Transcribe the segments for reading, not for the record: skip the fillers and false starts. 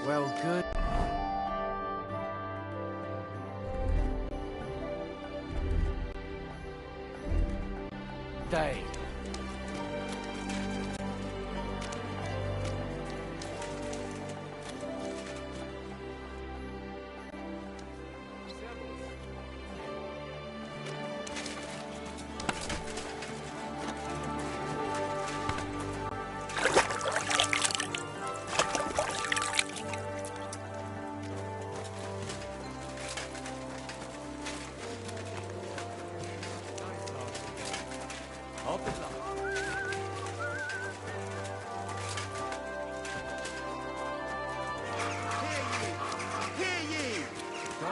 Well, good. Day.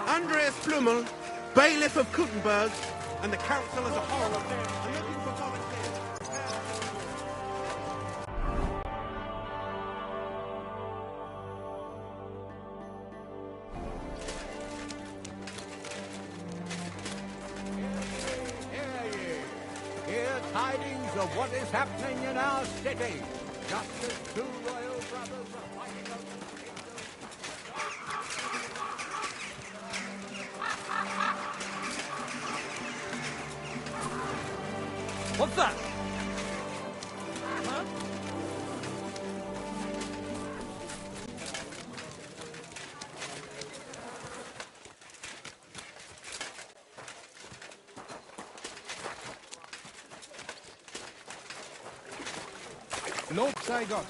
Andreas Flummel, bailiff of Kuttenberg, and the council as a whole are looking for volunteers. Hear tidings of what is happening in our city. Just as two royal brothers are fighting over the kingdom. What's that? Huh? Lord Saigon.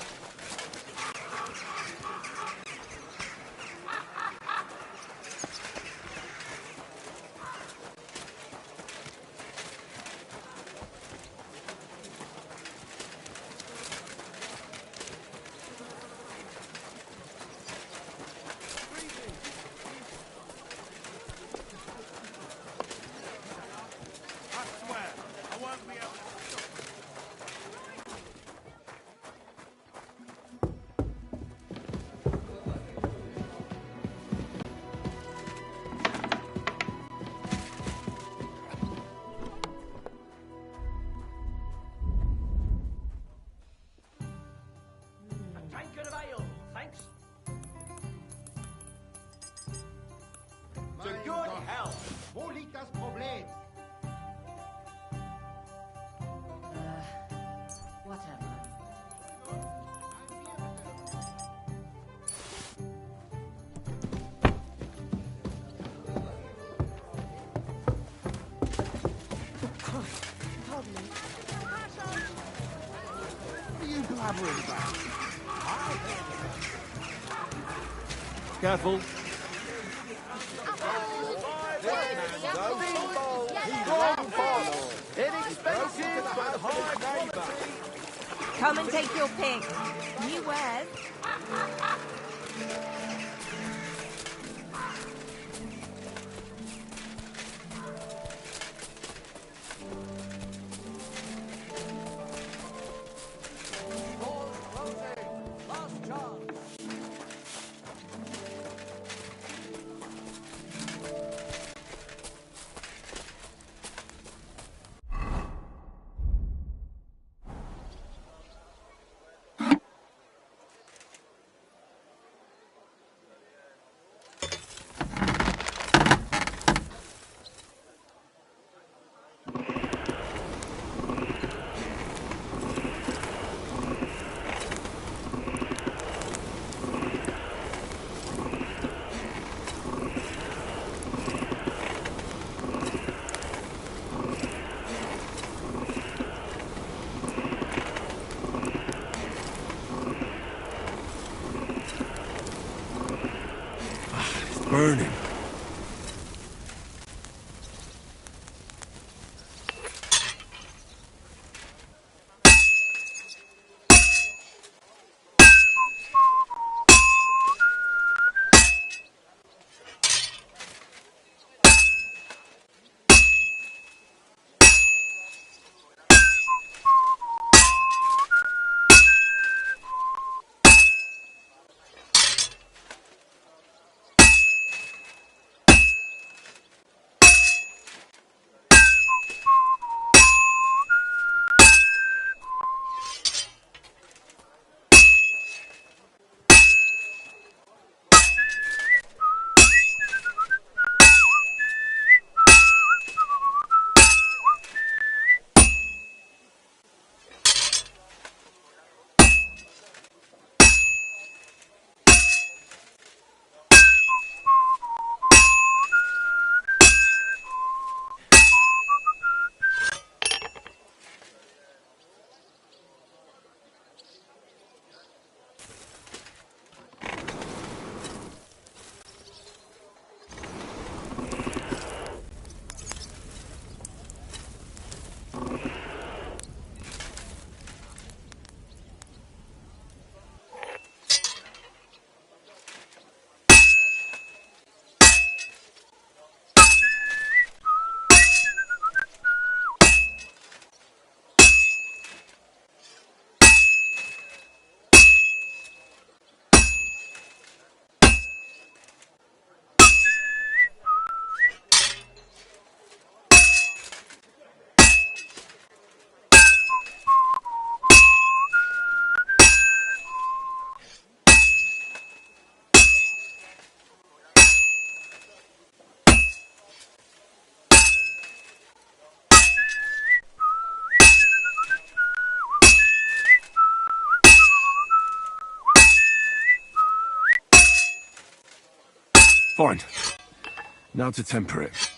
Careful. Inexpensive but high quality. Come and take your pick. New wares. Last chance. Burning. Fine. Now to temper it.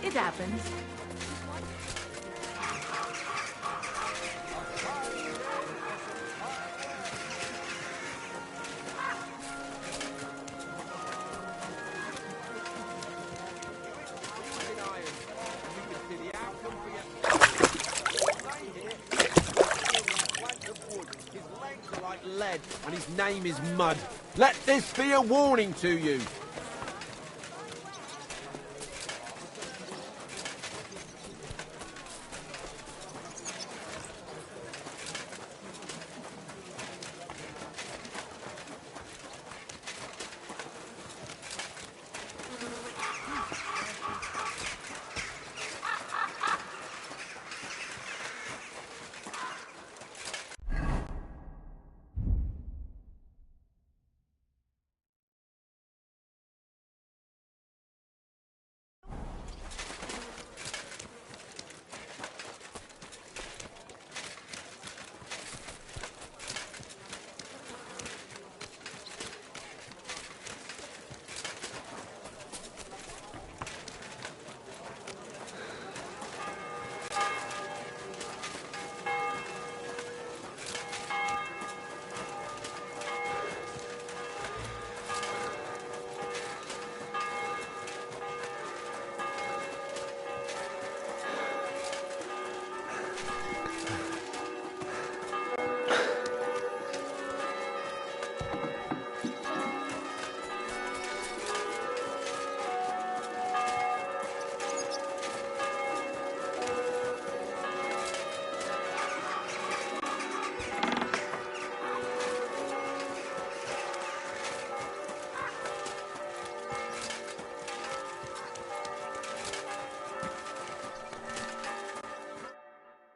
It happens. Lead, and his name is Mud. Let this be a warning to you.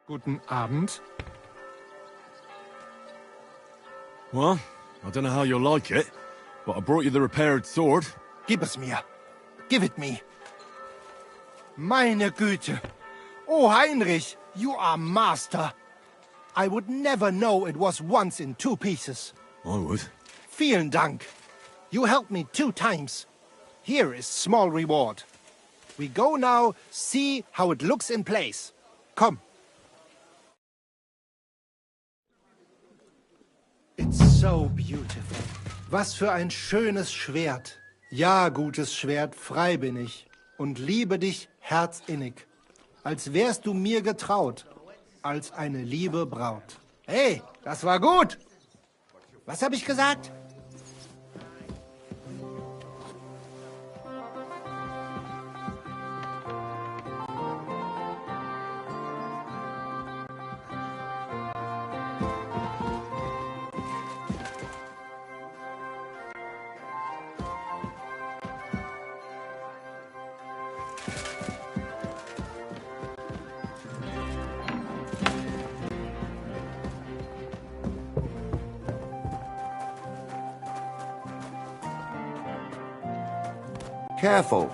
Guten Abend. Well, I don't know how you'll like it, but I brought you the repaired sword. Gib es mir. Give it me. Meine Güte. Oh, Heinrich, you are master. I would never know it was once in 2 pieces. I would. Vielen Dank. You helped me 2 times. Here is small reward. We go now see how it looks in place. Komm. It's so beautiful. Was für ein schönes Schwert. Ja, gutes Schwert, frei bin ich und liebe dich herzinnig. Als wärst du mir getraut, als eine liebe Braut. Hey, das war gut. Was habe ich gesagt? Careful.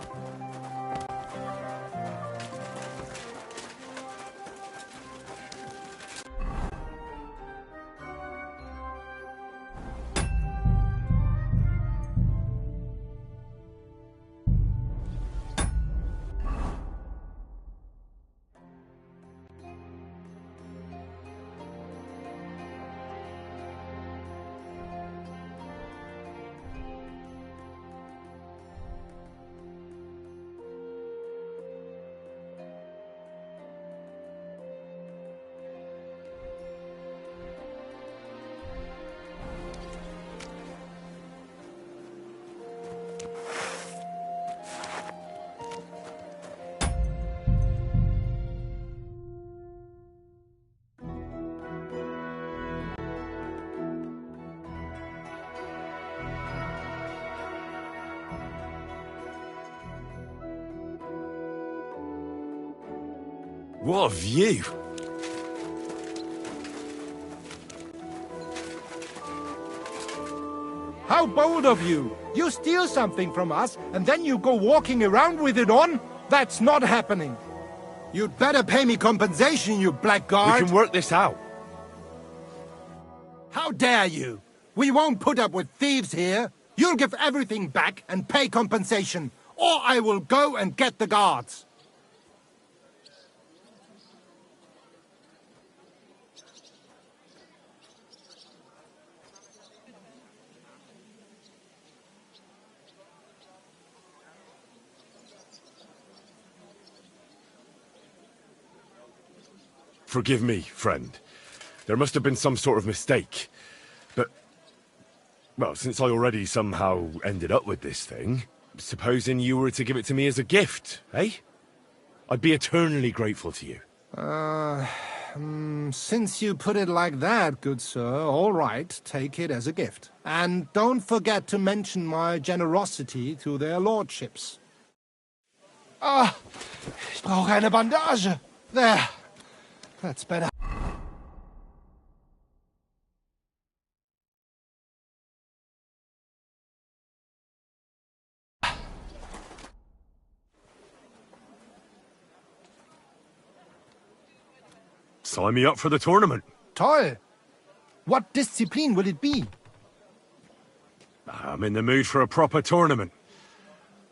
What a view! How bold of you! You steal something from us, and then you go walking around with it on? That's not happening. You'd better pay me compensation, you blackguard! We can work this out. How dare you! We won't put up with thieves here! You'll give everything back and pay compensation, or I will go and get the guards! Forgive me, friend. There must have been some sort of mistake. But, well, since I already somehow ended up with this thing, supposing you were to give it to me as a gift, eh? I'd be eternally grateful to you. Since you put it like that, good sir, all right, take it as a gift. And don't forget to mention my generosity to their lordships. Ah, ich brauche eine Bandage. There. That's better. Sign me up for the tournament. Toll. What discipline will it be? I'm in the mood for a proper tournament.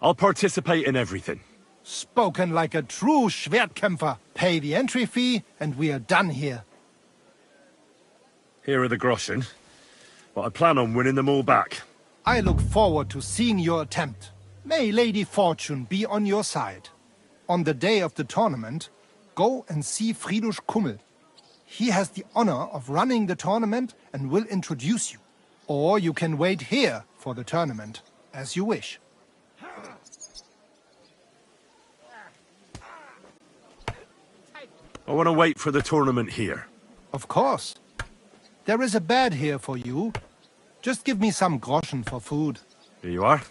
I'll participate in everything. Spoken like a true Schwertkämpfer. Pay the entry fee, and we are done here. Here are the groschen, but I plan on winning them all back. I look forward to seeing your attempt. May Lady Fortune be on your side. On the day of the tournament, go and see Fridusch Kummel. He has the honor of running the tournament and will introduce you. Or you can wait here for the tournament, as you wish. I want to wait for the tournament here. Of course. There is a bed here for you. Just give me some groschen for food. Here you are.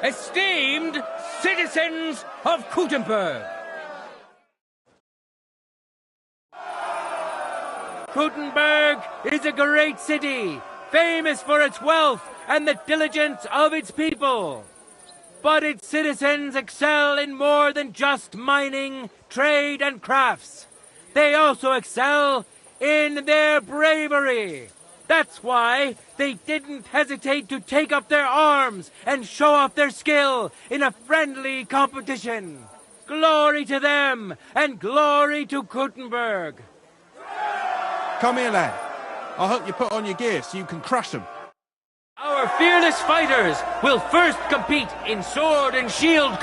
Esteemed citizens of Kuttenberg. Kuttenberg is a great city, famous for its wealth and the diligence of its people. But its citizens excel in more than just mining, trade, and crafts. They also excel in their bravery. That's why they didn't hesitate to take up their arms and show off their skill in a friendly competition. Glory to them, and glory to Kuttenberg. Come here, lad. I'll help you put on your gear so you can crush them. Our fearless fighters will first compete in sword and shield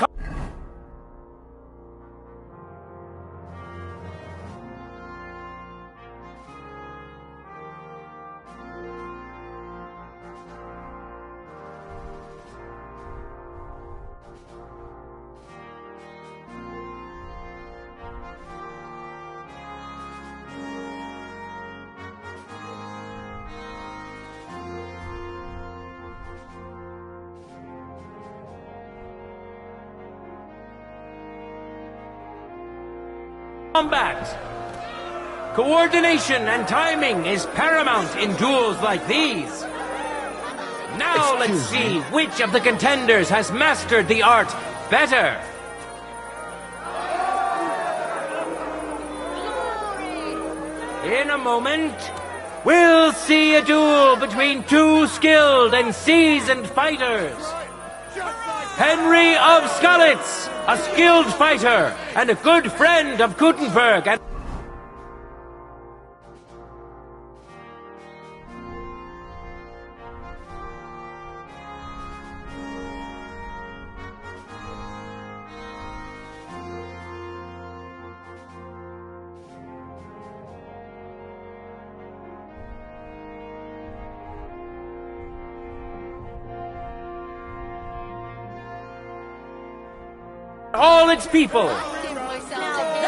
combat. Coordination and timing is paramount in duels like these. Now let's see which of the contenders has mastered the art better. In a moment, we'll see a duel between two skilled and seasoned fighters. Henry of Skalitz, a skilled fighter and a good friend of Gutenberg. And all its people.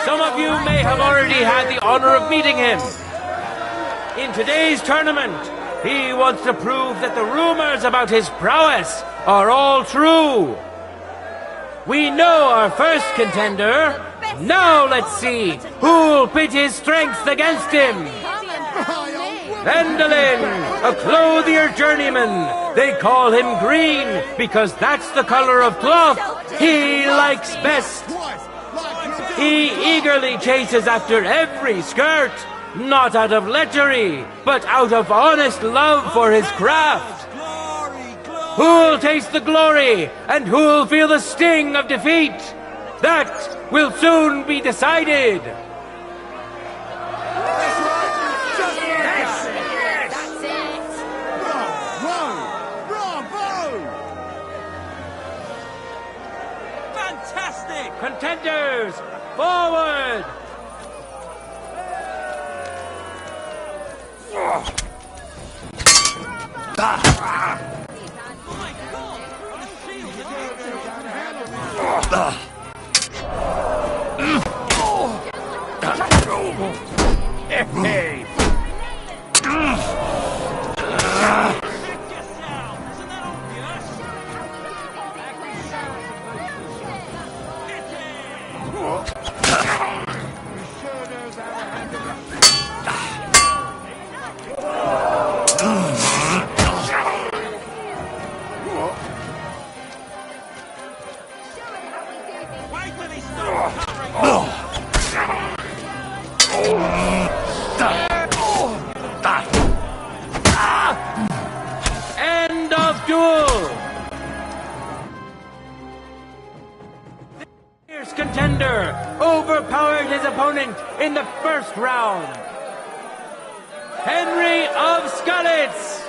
Some of you may have already had the honor of meeting him. In today's tournament, he wants to prove that the rumors about his prowess are all true. We know our first contender. Now let's see who'll pit his strength against him. Vendolin, a clothier journeyman. They call him Green because that's the color of cloth he likes best. He eagerly chases after every skirt, not out of lechery, but out of honest love for his craft. Who'll taste the glory and who'll feel the sting of defeat? That will soon be decided. Contenders, forward! Hey! End of duel! The fierce contender overpowered his opponent in the first round. Henry of Skalitz!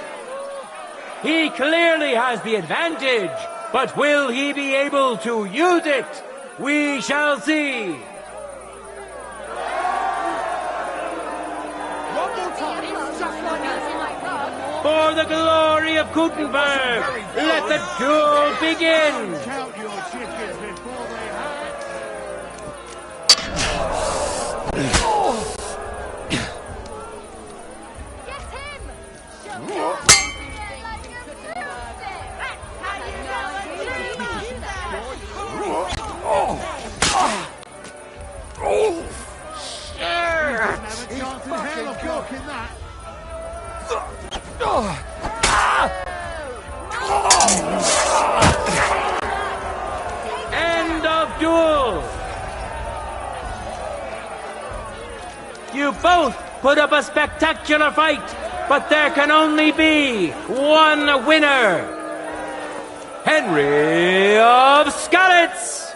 He clearly has the advantage, but will he be able to use it? We shall see. For the glory of Gutenberg, let the duel begin! Count your chickens before they hatch. Get him! Shove him out there like a broomstick! That's how you Have a chance in hell of blocking that. End of duel! You both put up a spectacular fight, but there can only be one winner. Henry of Skalitz!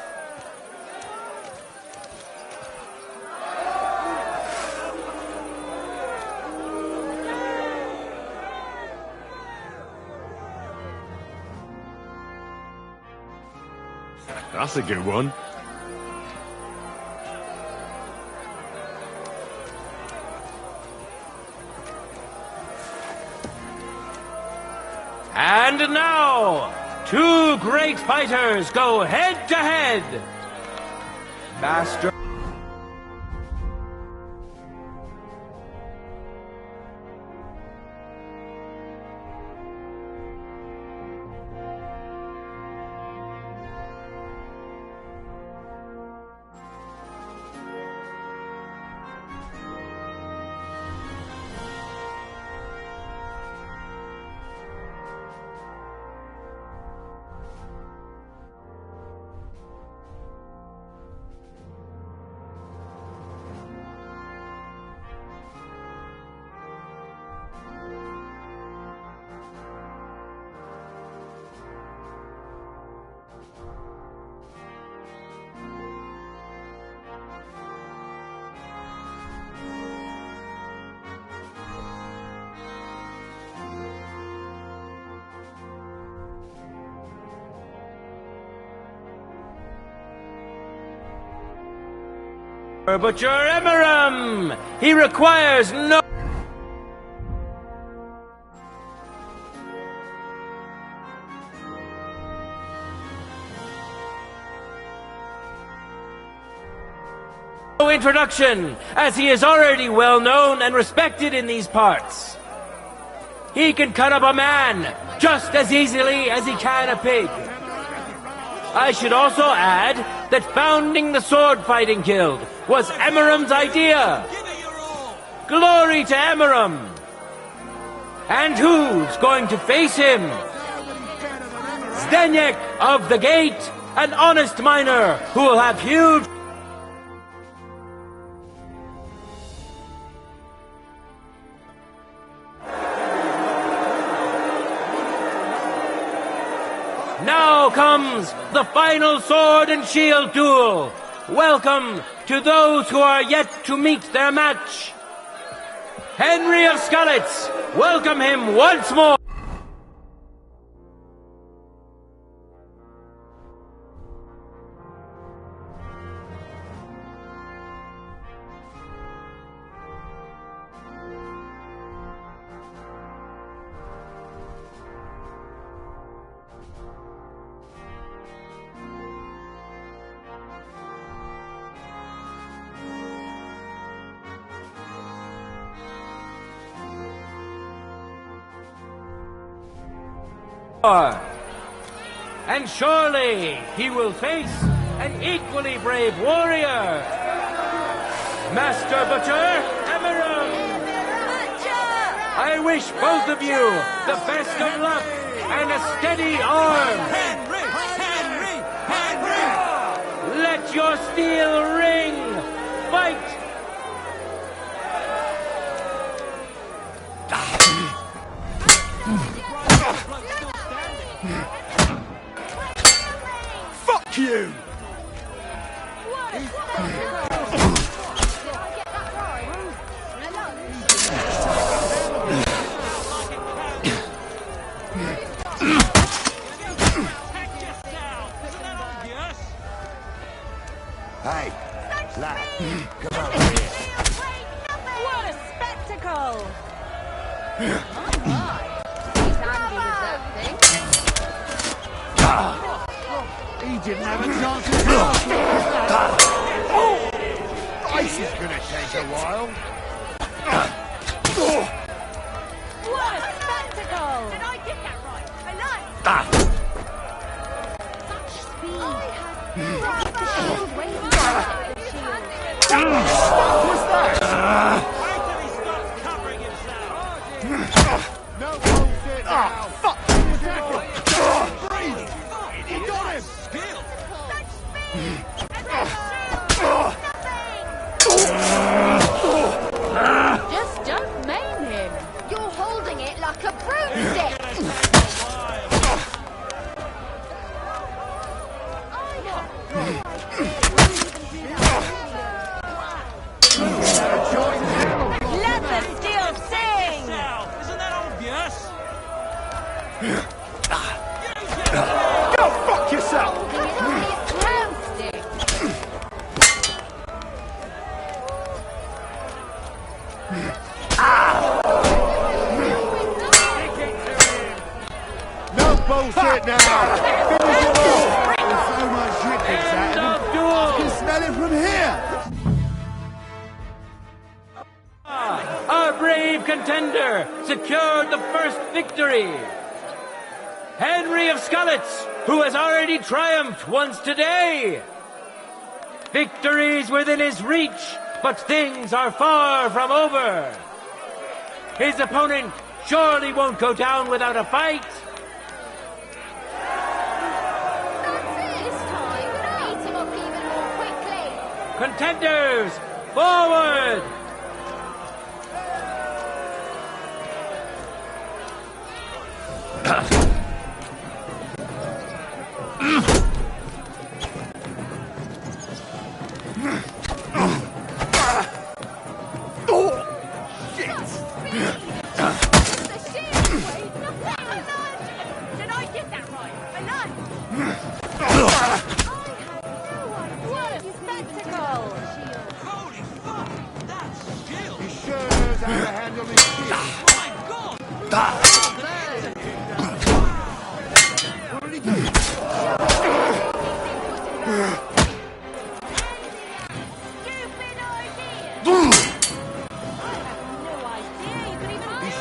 That's a good one. And now, two great fighters go head to head. Master. Butcher Emeram! He requires no introduction, as he is already well known and respected in these parts. He can cut up a man just as easily as he can a pig. I should also add that founding the Sword Fighting Guild was Emeram's idea. Glory to Emeram! And who's going to face him? Zdeněk of the Gate, an honest miner who will have huge... Now comes the final sword and shield duel. Welcome to those who are yet to meet their match. Henry of Skalitz, welcome him once more. And surely he will face an equally brave warrior, Master Butcher Emeram. I wish both of you the best of luck and a steady arm. Henry! Let your steel ring. Fight! Fuck you! Hey, lad, come over here. What a spectacle! Oh my! He's handy with that thing. He didn't have a chance to This is gonna take a while. What a spectacle! Did I get that right? I like such speed. The shield waving the shield. What was that? Wait till he starts covering himself. No bullshit now. Fuck! Breathe! You got him! Skill! Such speed! And that shield nothing! Just don't maim him. You're holding it like a broomstick. Let the steel sing! Isn't that obvious? Go fuck yourself! No bullshit now! Finish him off! There's so much drippings out of him. I can smell it from here! Our brave contender secured the first victory. Henry of Skalitz, who has already triumphed once today. Victory's within his reach, but things are far from over. His opponent surely won't go down without a fight. This time, eat him up even more quickly. Contenders, forward! Did I get that right? What a spectacle! He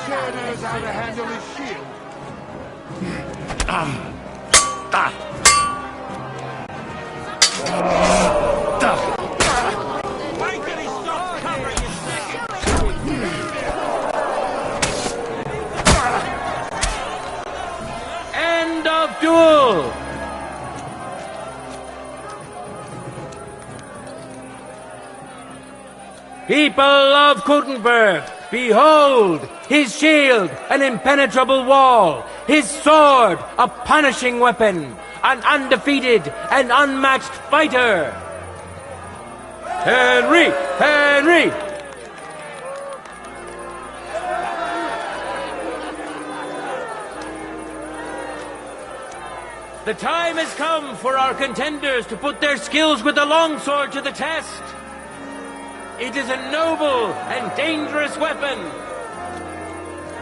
sure knows how to handle his shield. Wait till he stops covering himself! End of duel! People of Kuttenberg, behold his shield, an impenetrable wall, his sword, a punishing weapon, an undefeated and unmatched fighter. Henry! Henry! The time has come for our contenders to put their skills with the longsword to the test. It is a noble and dangerous weapon.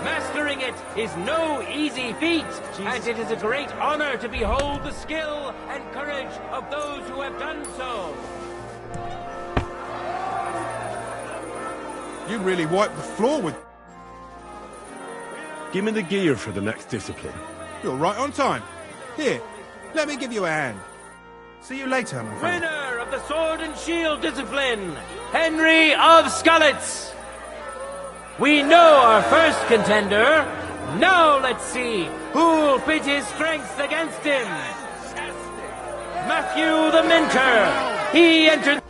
Mastering it is no easy feat, and it is a great honor to behold the skill and courage of those who have done so. You really wiped the floor with... Give me the gear for the next discipline. You're right on time. Here, let me give you a hand. See you later, my friend. Winner of the sword and shield discipline, Henry of Skalitz. We know our first contender. Now let's see who'll pit his strengths against him. Matthew the Minter. He entered...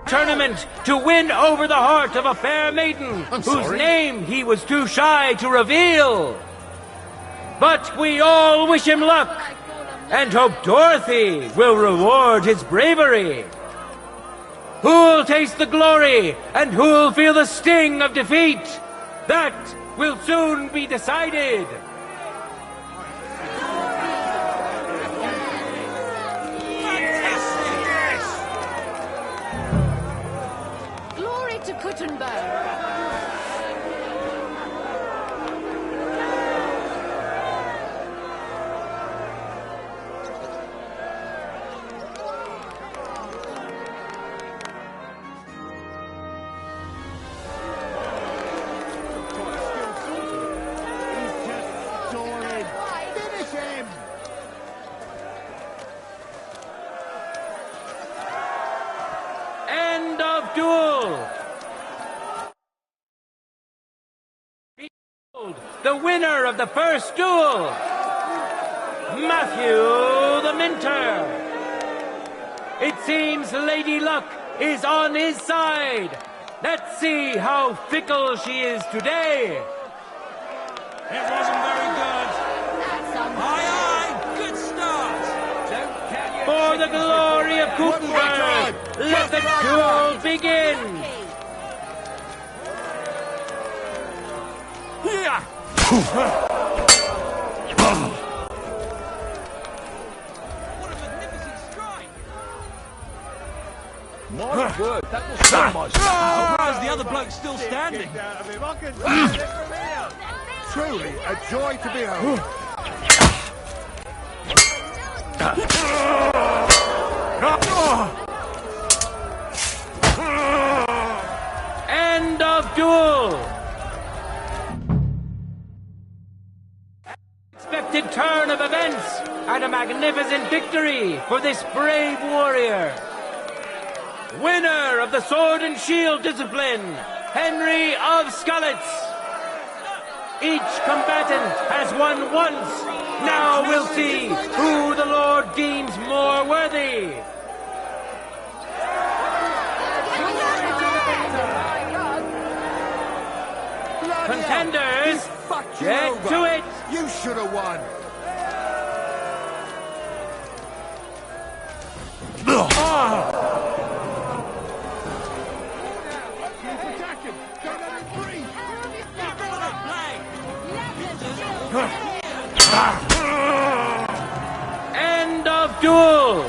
tournament to win over the heart of a fair maiden whose name he was too shy to reveal. But we all wish him luck and hope Dorothy will reward his bravery. Who'll taste the glory and who'll feel the sting of defeat? That will soon be decided. Glory to Kuttenberg. End of duel. Behold, the winner of the first duel, Matthew the Minter. It seems Lady Luck is on his side. Let's see how fickle she is today. It wasn't very good. That's Aye, aye, good start. Don't tell your For the glory of Kuttenberg, let the duel begin. What a magnificent strike. My word, that was so much. Surprised the other bloke's still standing. Truly a joy to behold. End of duel. Expected turn of events and a magnificent victory for this brave warrior. Winner of the sword and shield discipline, Henry of Skalitz. Each combatant has won once. Now we'll see who the Lord deems more worthy. Contenders, Fuck you get over. to it! You should have won. End of duel!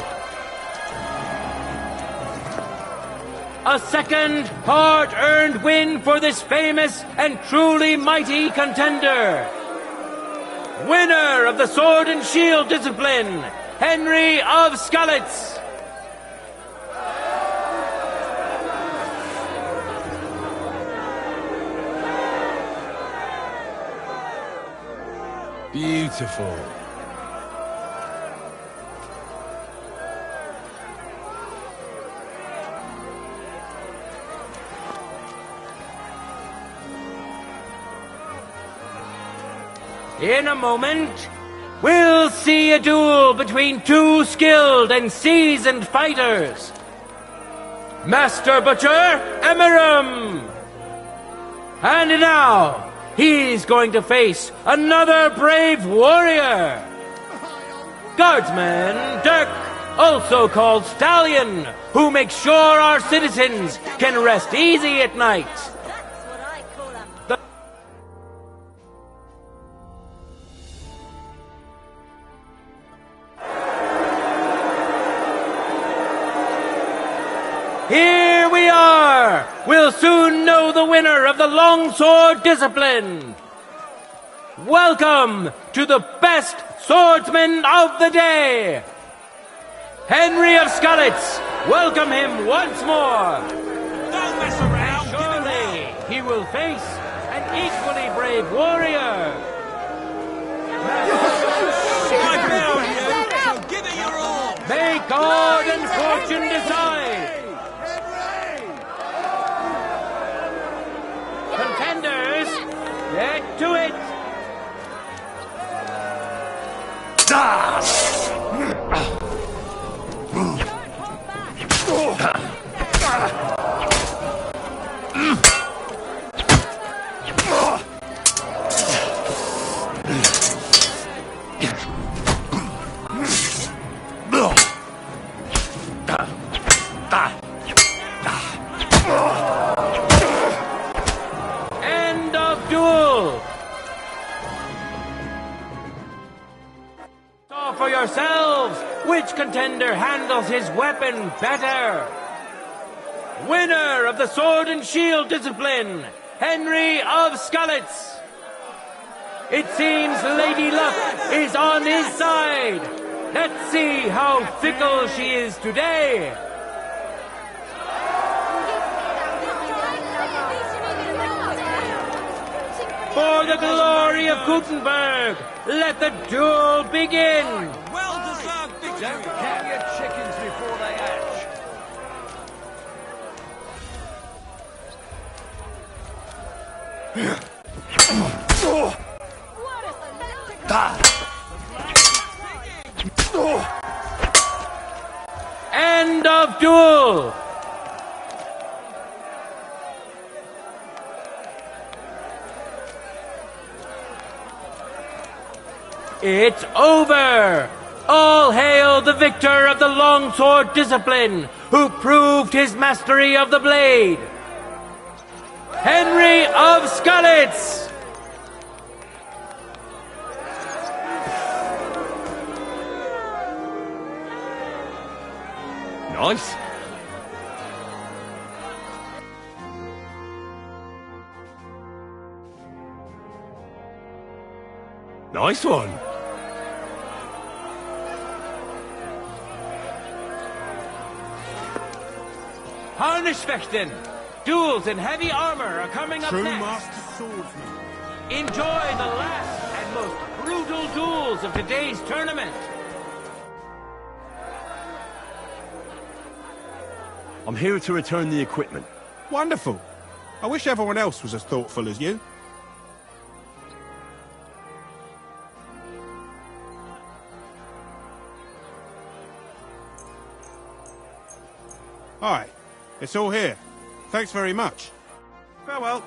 A second hard-earned win for this famous and truly mighty contender. Winner of the Sword and Shield discipline, Henry of Skalitz. Beautiful. In a moment, we'll see a duel between two skilled and seasoned fighters. Master Butcher Emiram. And now, he's going to face another brave warrior. Guardsman Dirk, also called Stallion, who makes sure our citizens can rest easy at night. That's what I call a Here we are! We'll soon know the winner of the longsword discipline. Welcome to the best swordsman of the day, Henry of Skalitz. Welcome him once more. Don't mess around. Surely he will face an equally brave warrior. I found you, so give it your all. May God and fortune decide. Contenders, get to it. End of duel. Saw for yourselves which contender handles his weapon better. Winner of the Sword and Shield discipline, Henry of Skalitz. It seems Lady Luck is on his side. Let's see how fickle she is today. For the glory of Gutenberg, let the duel begin. Well-deserved victory. Don't count your chickens before they hatch. End of duel. It's over! All hail the victor of the longsword discipline, who proved his mastery of the blade! Henry of Skalitz! Nice. Nice one. Harnischfechten! Duels in heavy armor are coming up True next. master swordsman. Enjoy the last and most brutal duels of today's tournament. I'm here to return the equipment. Wonderful. I wish everyone else was as thoughtful as you. Aye, it's all here. Thanks very much. Farewell.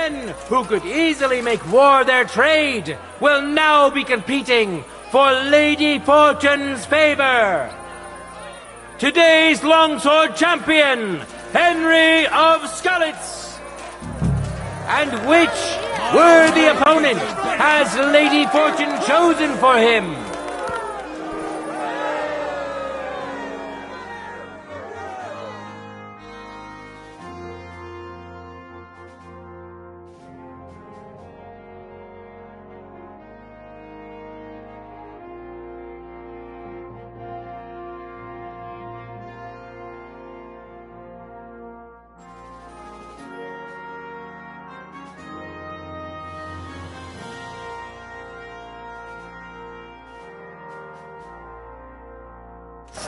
men who could easily make war their trade will now be competing for Lady Fortune's favor. Today's longsword champion, Henry of Skalitz. And which worthy opponent has Lady Fortune chosen for him?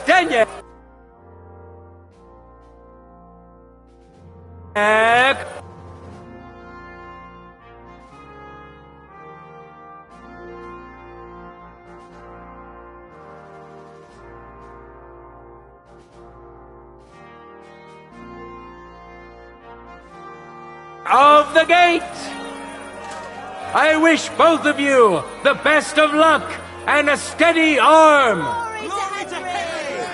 Staniak of the gate. I wish both of you the best of luck and a steady arm. Glory to Henry!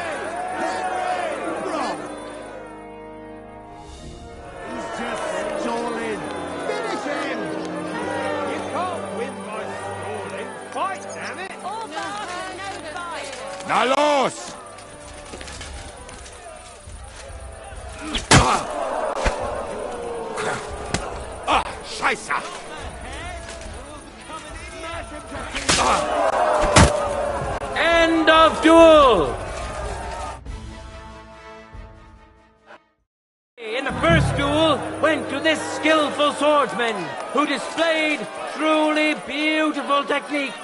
He's just stalling. Finish him! You can't win by stalling. Fight, damn it! All bark, no fight. Nalos! Scheiße! End of duel! In the first duel went to this skillful swordsman who displayed truly beautiful technique.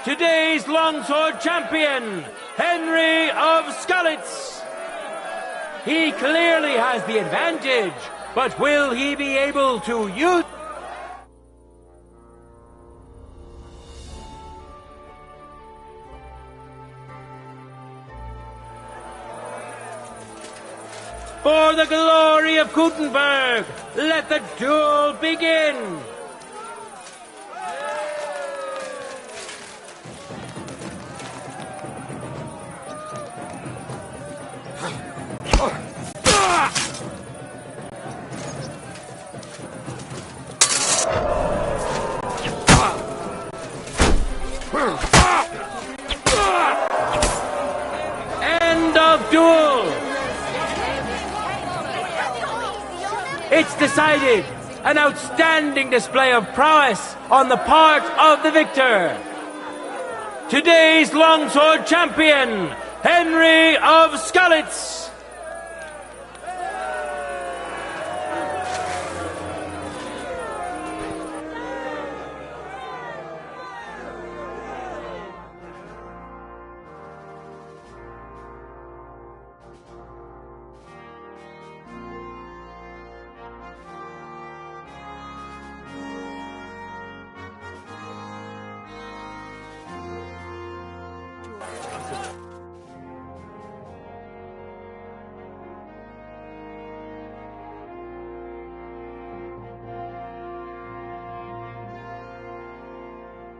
Today's longsword champion, Henry of Skalitz. He clearly has the advantage, but will he be able to use... For the glory of Gutenberg, let the duel begin! End of duel! It's decided! An outstanding display of prowess on the part of the victor! Today's longsword champion, Henry of Skalitz!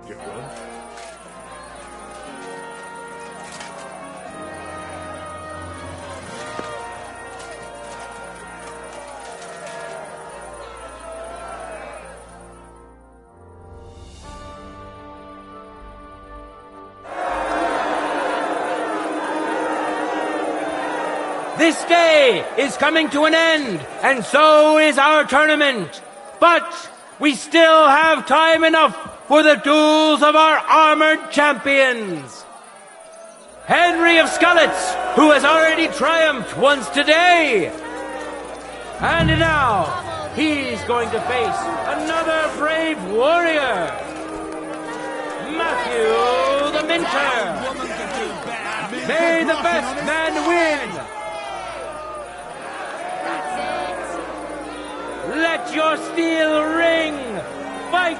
Get one. This day is coming to an end, and so is our tournament. But we still have time enough for the duels of our armored champions. Henry of Skalitz, who has already triumphed once today. And now, he's going to face another brave warrior. Matthew the Minter. May the best man win. Let your steel ring! Fight!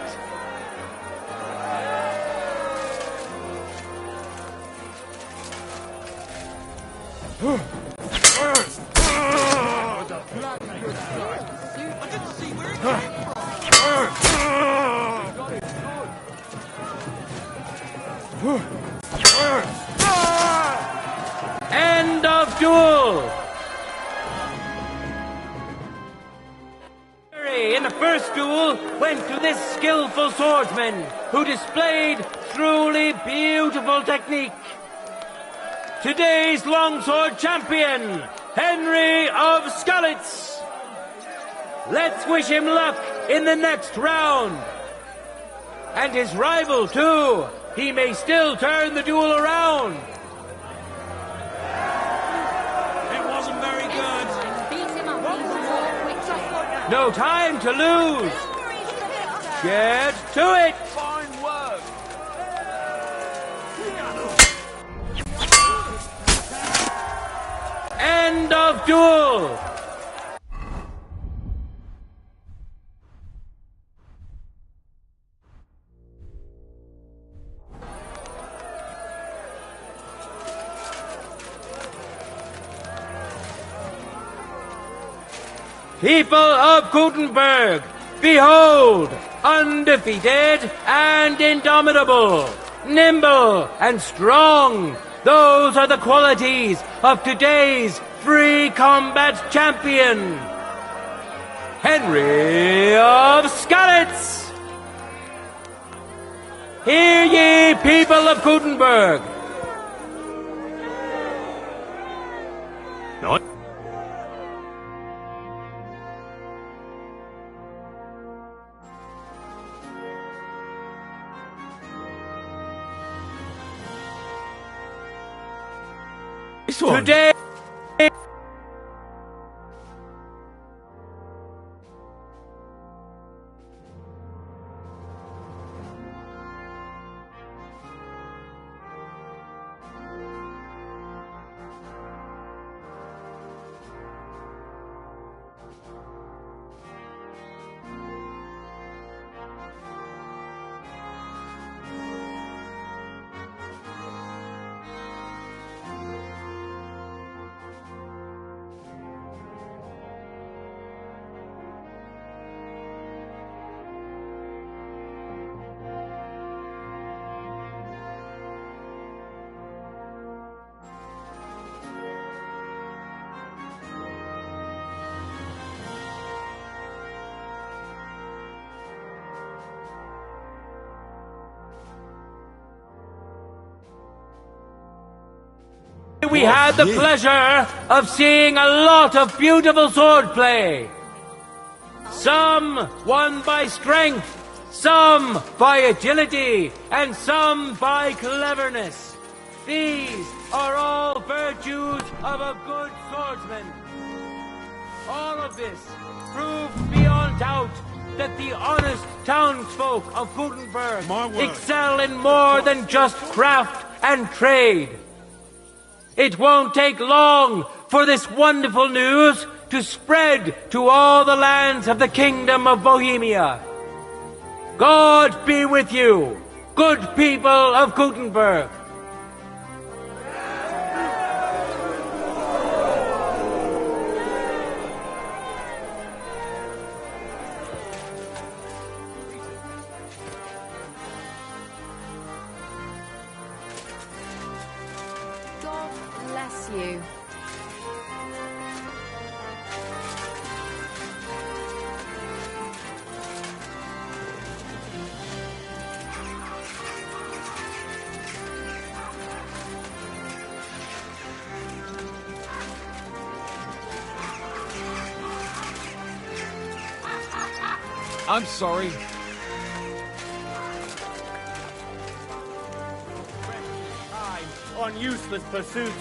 I didn't see where it came End of duel! In the first duel went to this skillful swordsman who displayed truly beautiful technique. Today's longsword champion, Henry of Skalitz. Let's wish him luck in the next round. And his rival too. He may still turn the duel around. It wasn't very good. Beat him up even more quickly. No time to lose. Henry's the victor. Get to it. Fine work. End of duel. People of Gutenberg, behold, undefeated and indomitable, nimble and strong. Those are the qualities of today's free combat champion, Henry of Skalitz. Hear ye, people of Gutenberg. Not. This one. Today, we had the pleasure of seeing a lot of beautiful swordplay. Some won by strength, some by agility, and some by cleverness. These are all virtues of a good swordsman. All of this proved beyond doubt that the honest townsfolk of Gutenberg My word. excel in more than just craft and trade. It won't take long for this wonderful news to spread to all the lands of the Kingdom of Bohemia. God be with you, good people of Gutenberg. God bless you. I'm sorry. Time on useless pursuits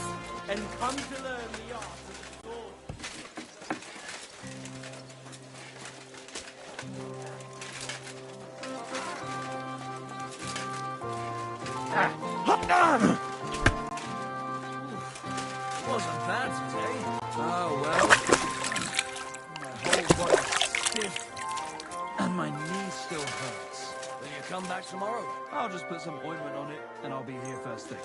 and come to learn the art of the sword. Wasn't bad today. Oh well. My whole body's stiff and my knee still hurts. Will you come back tomorrow? I'll just put some ointment on it and I'll be here first thing.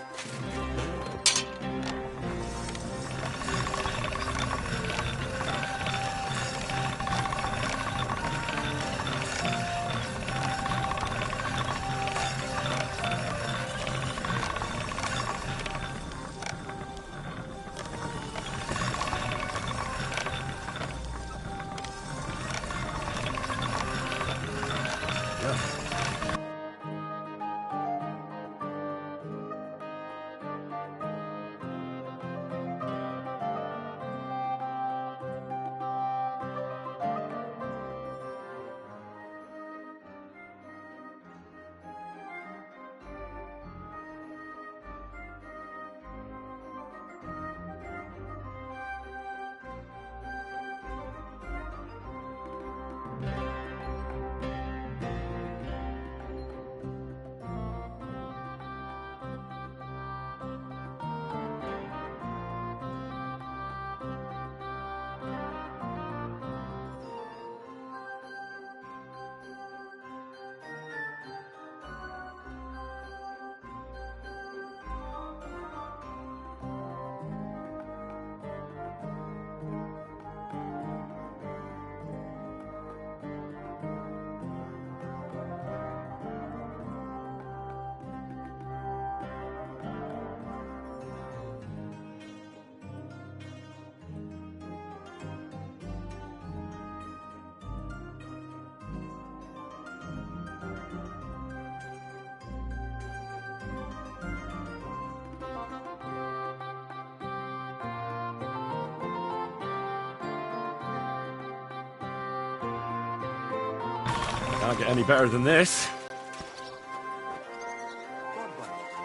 Can't get any better than this.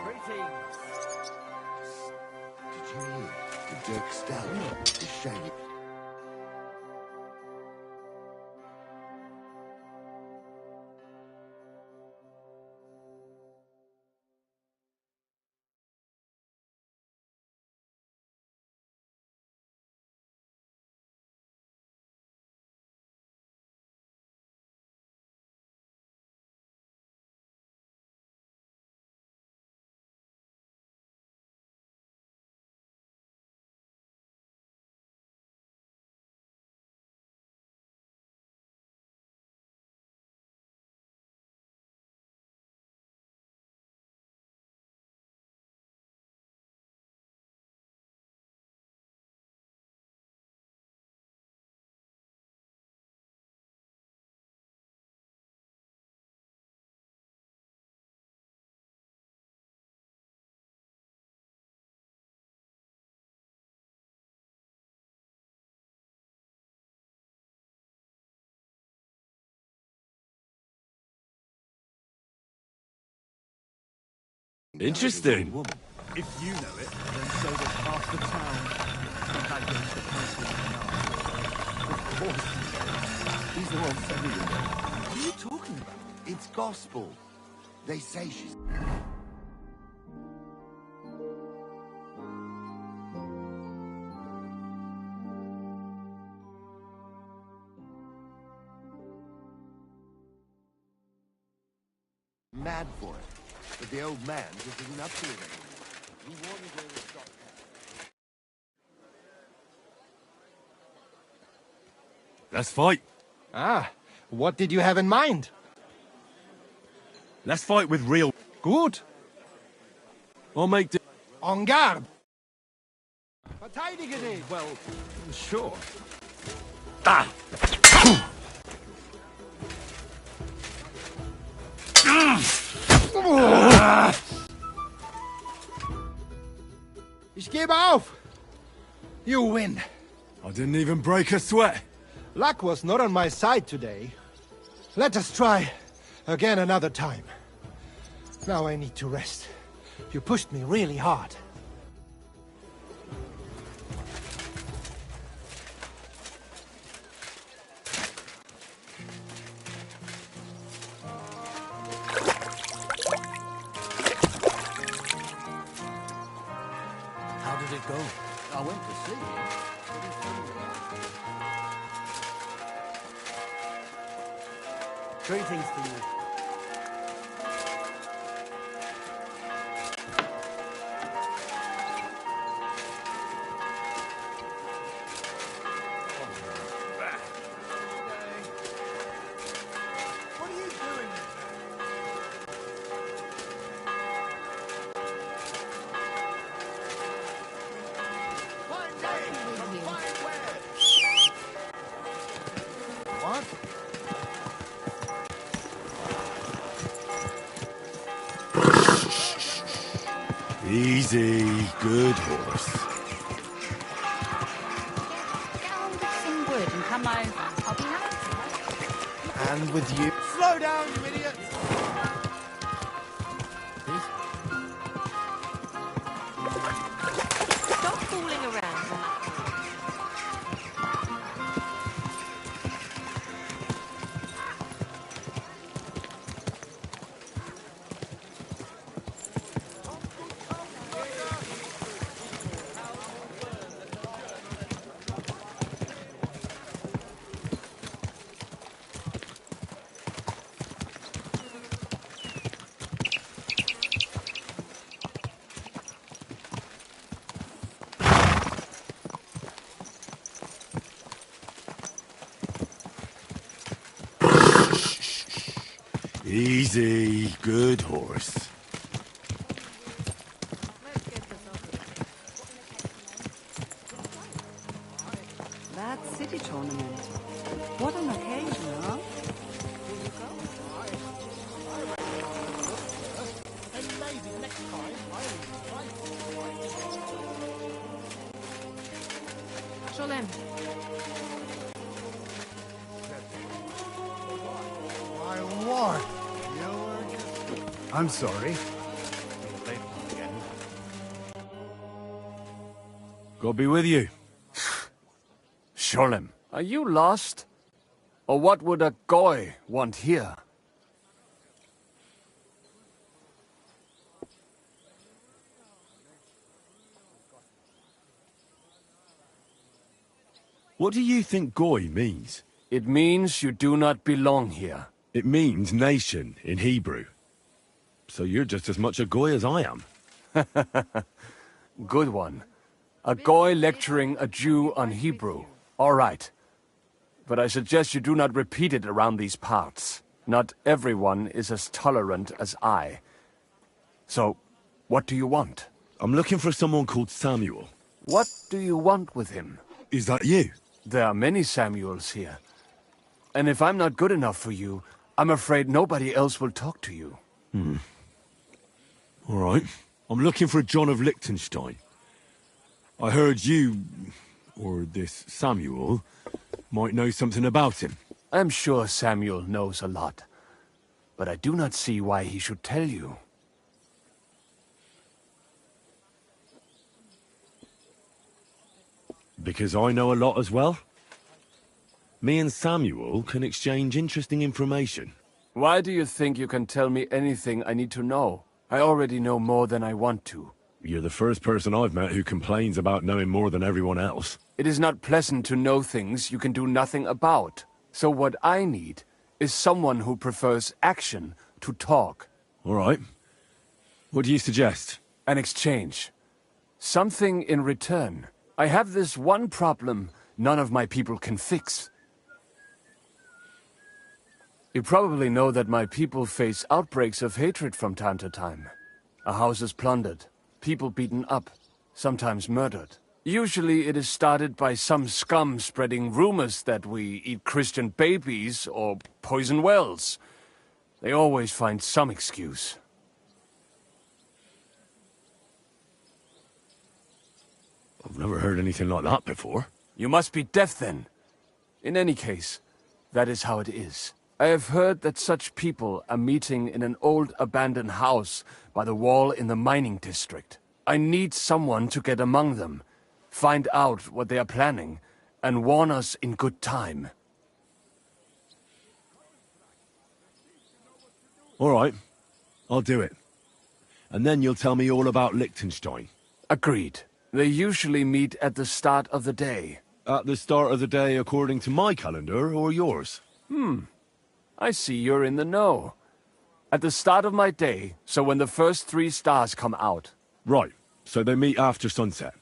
Greetings. Did you hear? The Dirk Stallion is shady. Interesting. If you know it, then so does half the town. And that goes to council. Of course. He's the one sending it. What are you talking about? It's gospel. They say she's... mad for it. But the old man just isn't up to it anymore. He wanted her to stop. Let's fight. Ah, what did you have in mind? Let's fight with real... Gut. I'll make... En garde. Verteidige dich. Well, sure. Ah! Ich gebe auf. You win. I didn't even break a sweat. Luck was not on my side today. Let us try again another time. Now I need to rest. You pushed me really hard. How did it go? I went to see him. But he told me. Greetings to you. What are you doing? Fine day. Fine weather. What? Easy, good horse. Get hold of some wood and come over. I'll be happy to help. And with you. Slow down, you idiot! Stop fooling around on that. Easy, good horse. That city tournament. What an occasion, huh? Sholem. I I'm sorry. God be with you. Sholem, are you lost? Or what would a goy want here? What do you think goy means? It means you do not belong here. It means nation in Hebrew. So you're just as much a goy as I am. Good one. A goy lecturing a Jew on Hebrew. All right. But I suggest you do not repeat it around these parts. Not everyone is as tolerant as I. So, what do you want? I'm looking for someone called Samuel. What do you want with him? Is that you? There are many Samuels here. And if I'm not good enough for you, I'm afraid nobody else will talk to you. All right. I'm looking for John of Liechtenstein. I heard you, or this Samuel, might know something about him. I'm sure Samuel knows a lot. But I do not see why he should tell you. Because I know a lot as well? Me and Samuel can exchange interesting information. Why do you think you can tell me anything I need to know? I already know more than I want to. You're the first person I've met who complains about knowing more than everyone else. It is not pleasant to know things you can do nothing about. So what I need is someone who prefers action to talk. All right. What do you suggest? An exchange. Something in return. I have this one problem none of my people can fix. You probably know that my people face outbreaks of hatred from time to time. A house is plundered, people beaten up, sometimes murdered. Usually it is started by some scum spreading rumors that we eat Christian babies or poison wells. They always find some excuse. I've never heard anything like that before. You must be deaf then. In any case, that is how it is. I have heard that such people are meeting in an old abandoned house by the wall in the mining district. I need someone to get among them, find out what they are planning, and warn us in good time. All right. I'll do it. And then you'll tell me all about Liechtenstein. Agreed. They usually meet at the start of the day. At the start of the day according to my calendar, or yours? I see you're in the know. At the start of my day, so when the first 3 stars come out. Right. So they meet after sunset.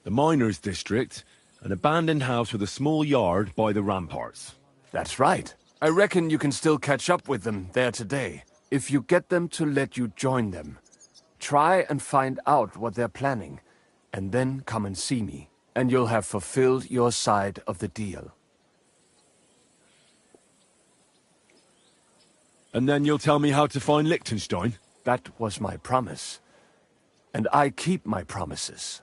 The miners' district, an abandoned house with a small yard by the ramparts. That's right. I reckon you can still catch up with them there today, if you get them to let you join them. Try and find out what they're planning, and then come and see me, and you'll have fulfilled your side of the deal. And then you'll tell me how to find Liechtenstein? That was my promise. And I keep my promises.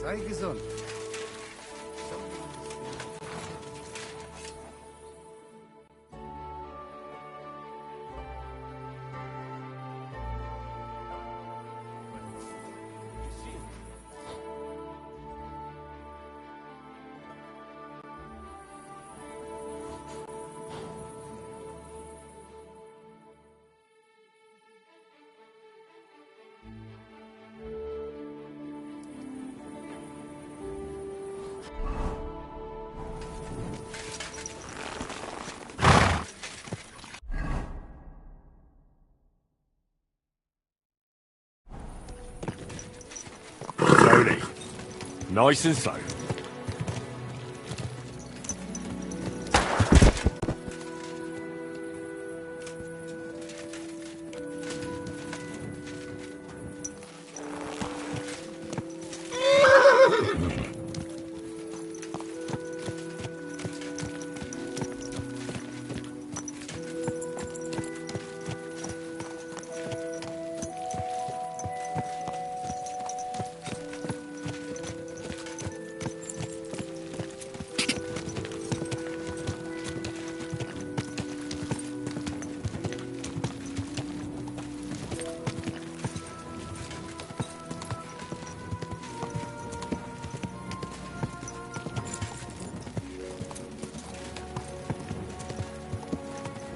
Sei gesund. Slowly. Nice and slow.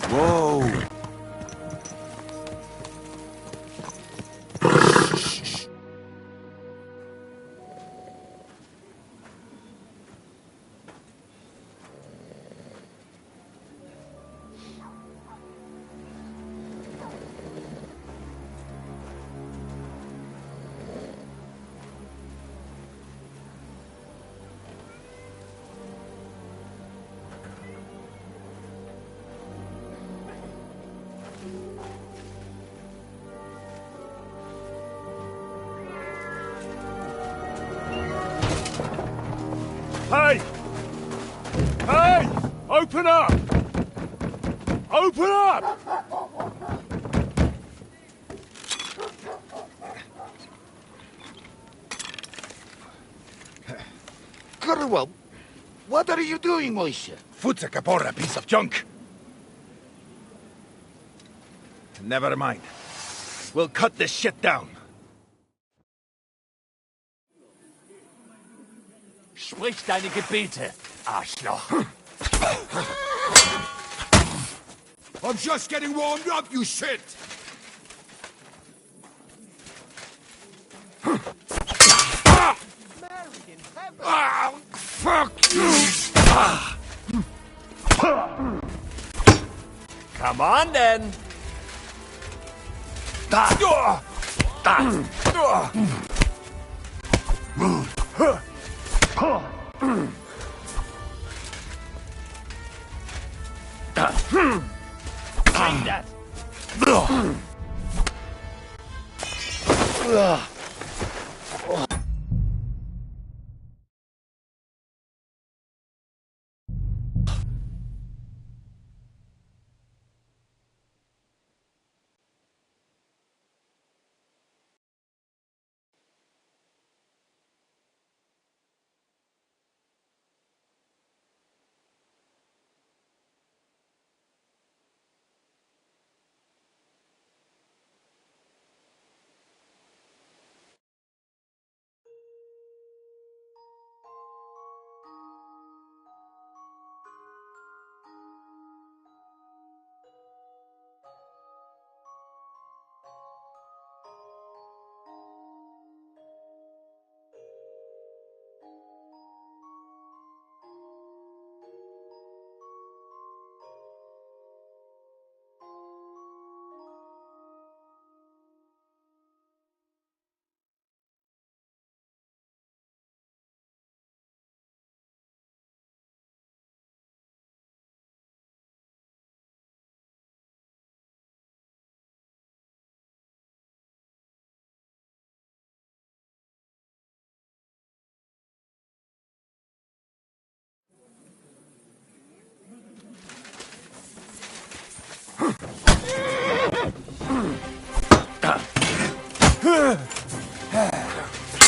Whoa! Hey! Hey! Open up! Open up! Cornwell, what are you doing, Moishe? Foot's a caporra piece of junk. Never mind. We'll cut this shit down. Sprich deine Gebete, Arschloch. I'm just getting warmed up, you shit! Ah, fuck you! Come on, then. Bring that.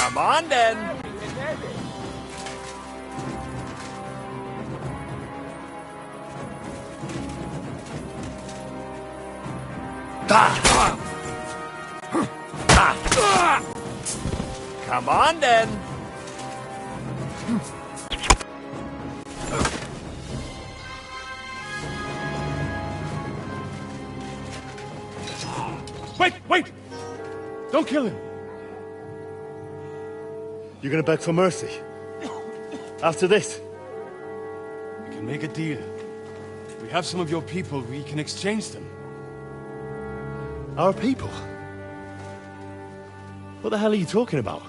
Come on, then. Come on, then. Wait, wait! Don't kill him! You're gonna beg for mercy? After this? We can make a deal. We have some of your people, we can exchange them. Our people? What the hell are you talking about?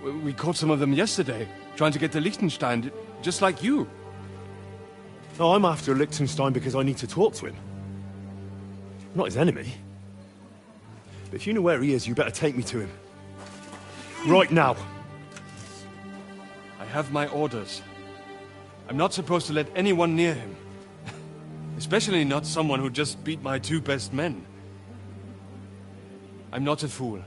We caught some of them yesterday, trying to get to Liechtenstein, just like you. No, I'm after Liechtenstein because I need to talk to him. I'm not his enemy. But if you know where he is, you better take me to him. Right now. I have my orders. I'm not supposed to let anyone near him. Especially not someone who just beat my 2 best men. I'm not a fool.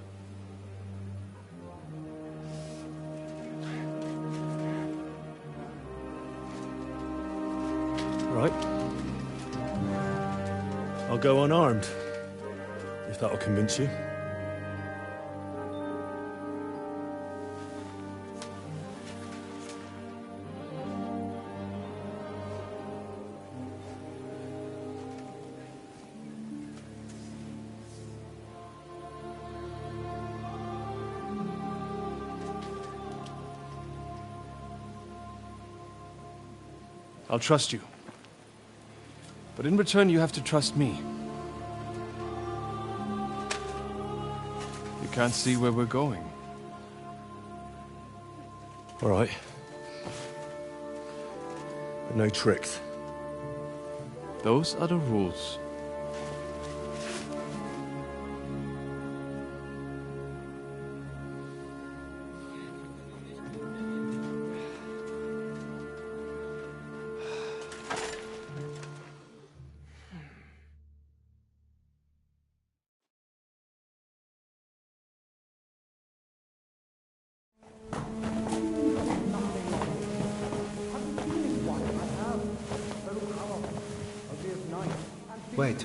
Right. I'll go unarmed. If that'll convince you. I'll trust you. But in return, you have to trust me. You can't see where we're going. All right. But no tricks. Those are the rules. Wait.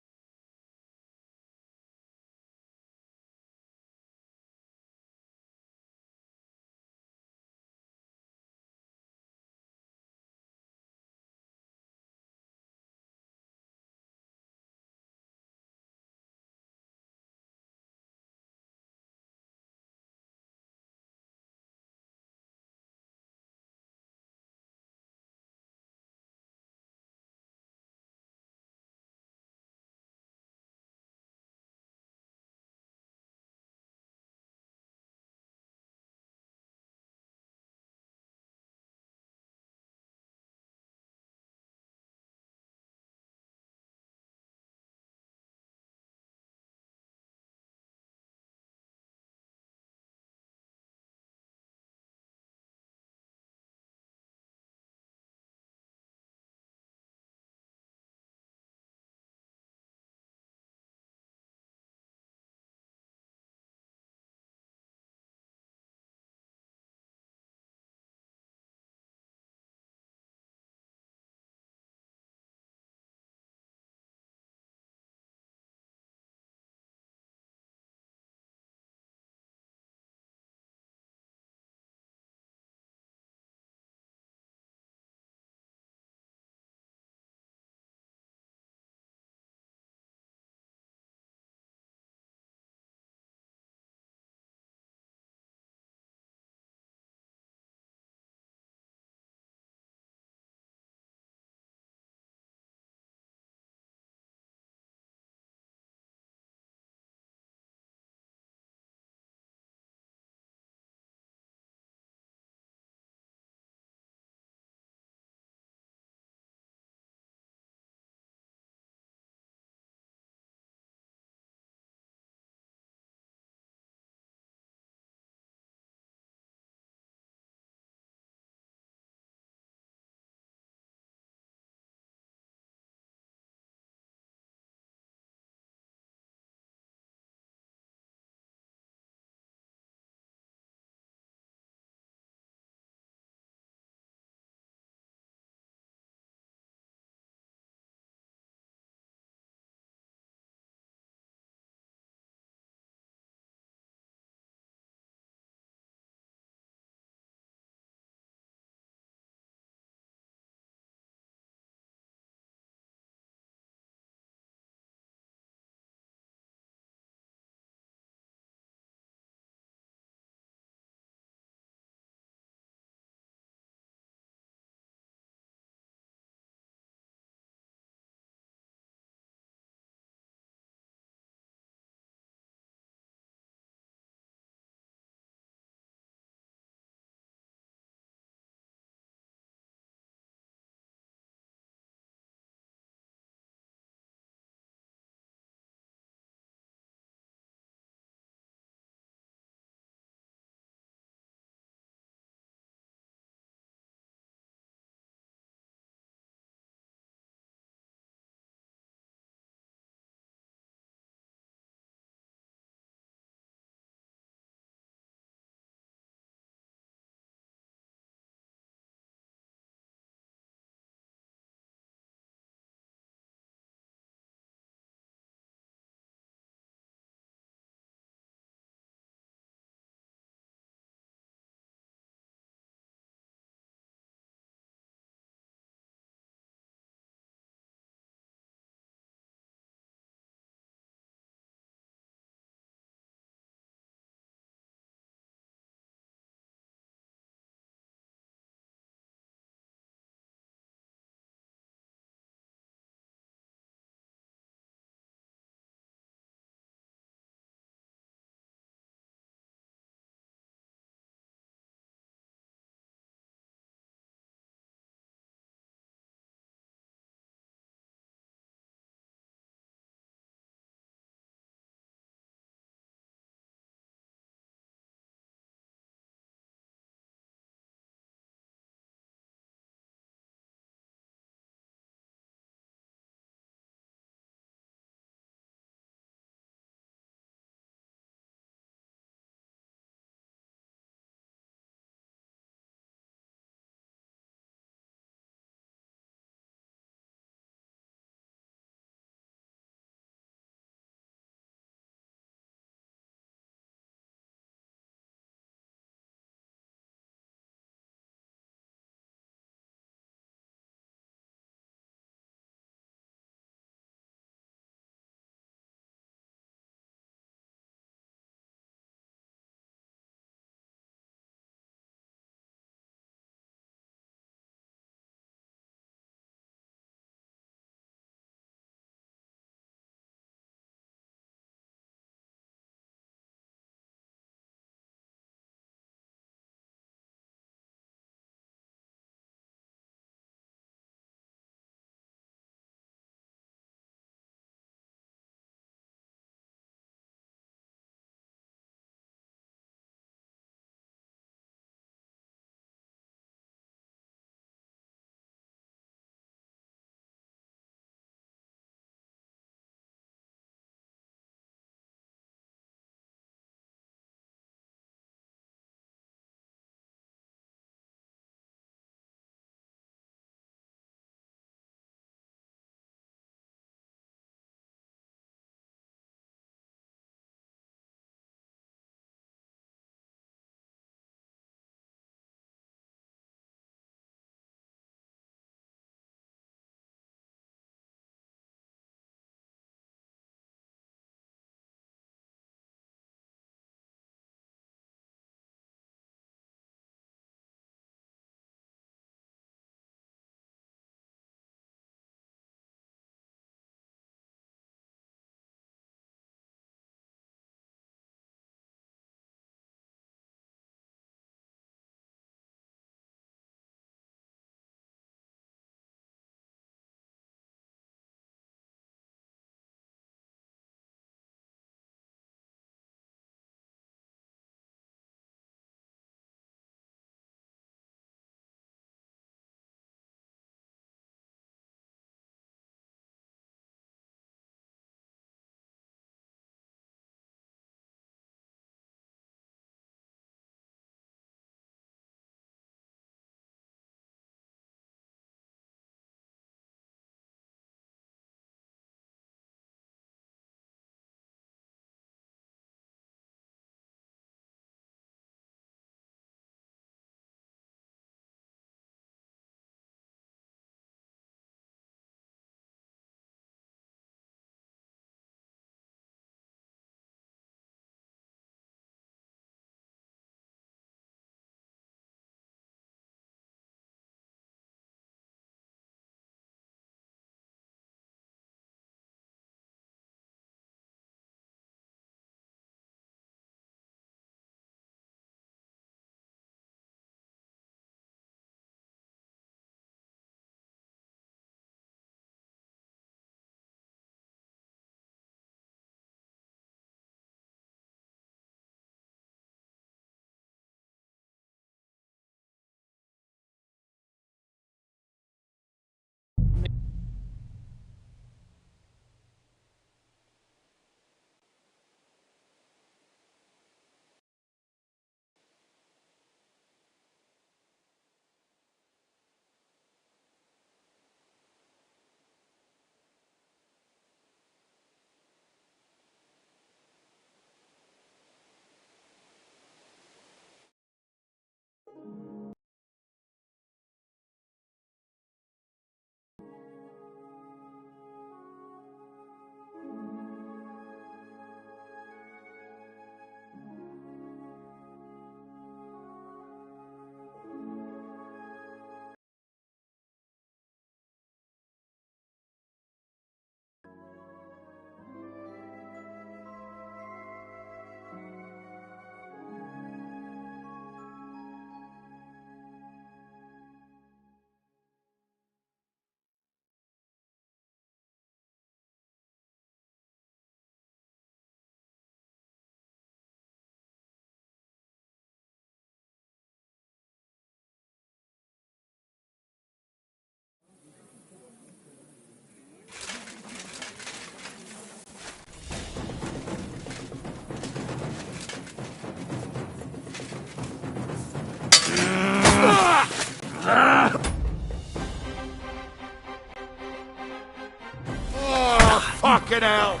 Oh, fucking hell!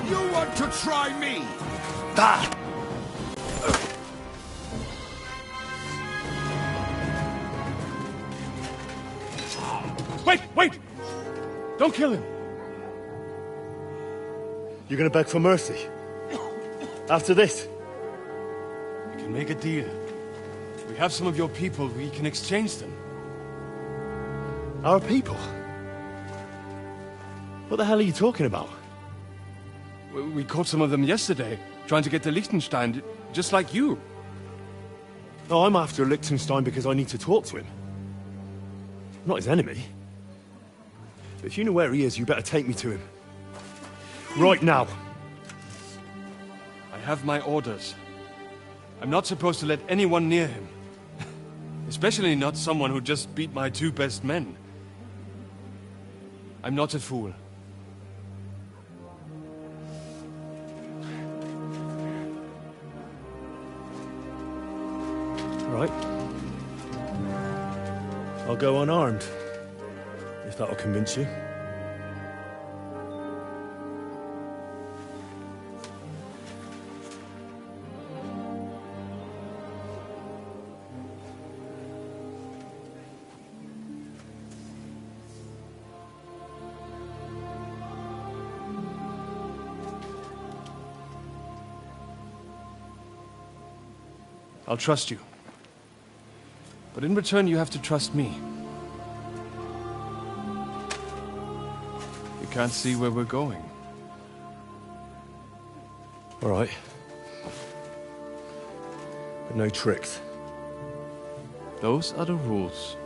You want to try me? Wait! Don't kill him! You're gonna beg for mercy? After this? We can make a deal. We have some of your people, we can exchange them. Our people? What the hell are you talking about? We caught some of them yesterday, trying to get to Liechtenstein, just like you. No, I'm after Liechtenstein because I need to talk to him. I'm not his enemy. But if you know where he is, you better take me to him. Right now. I have my orders. I'm not supposed to let anyone near him. Especially not someone who just beat my 2 best men. I'm not a fool. Right. I'll go unarmed. If that'll convince you. I'll trust you. But in return, you have to trust me. You can't see where we're going. All right. But no tricks. Those are the rules.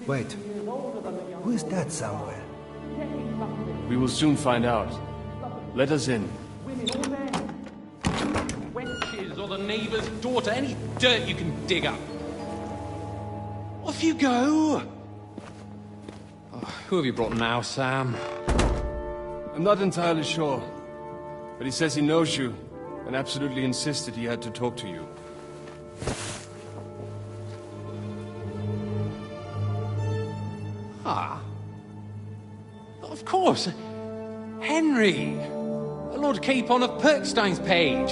Wait. Who is that somewhere? We will soon find out. Let us in. Wenches or the neighbour's daughter, any dirt you can dig up. Off you go! Oh, who have you brought now, Sam? I'm not entirely sure. But he says he knows you, and absolutely insisted he had to talk to you. Ah. Of course. Henry. Lord Capon of Perkstein's page.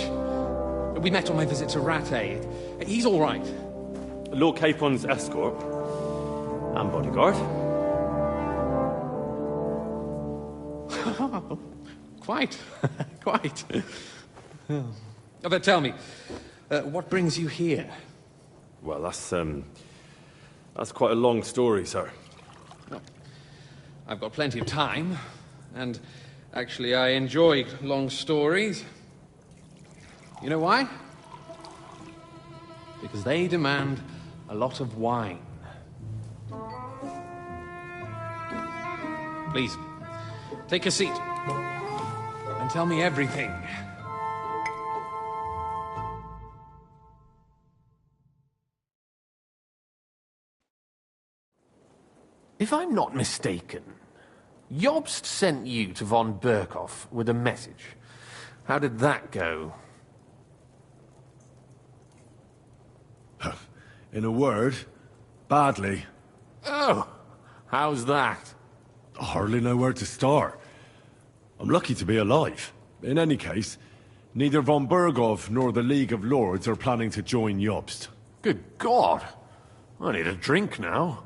We met on my visit to Rattay. He's all right. Lord Capon's escort. And bodyguard. Quite. Quite. But tell me, what brings you here? Well, that's quite a long story, sir. Well, I've got plenty of time, and actually I enjoy long stories. You know why? Because they demand a lot of wine. Please, take a seat and tell me everything. If I'm not mistaken, Jobst sent you to von Berkhoff with a message. How did that go? In a word, badly. Oh, how's that? I hardly know where to start. I'm lucky to be alive. In any case, neither von Berghoff nor the League of Lords are planning to join Jobst. Good God! I need a drink now.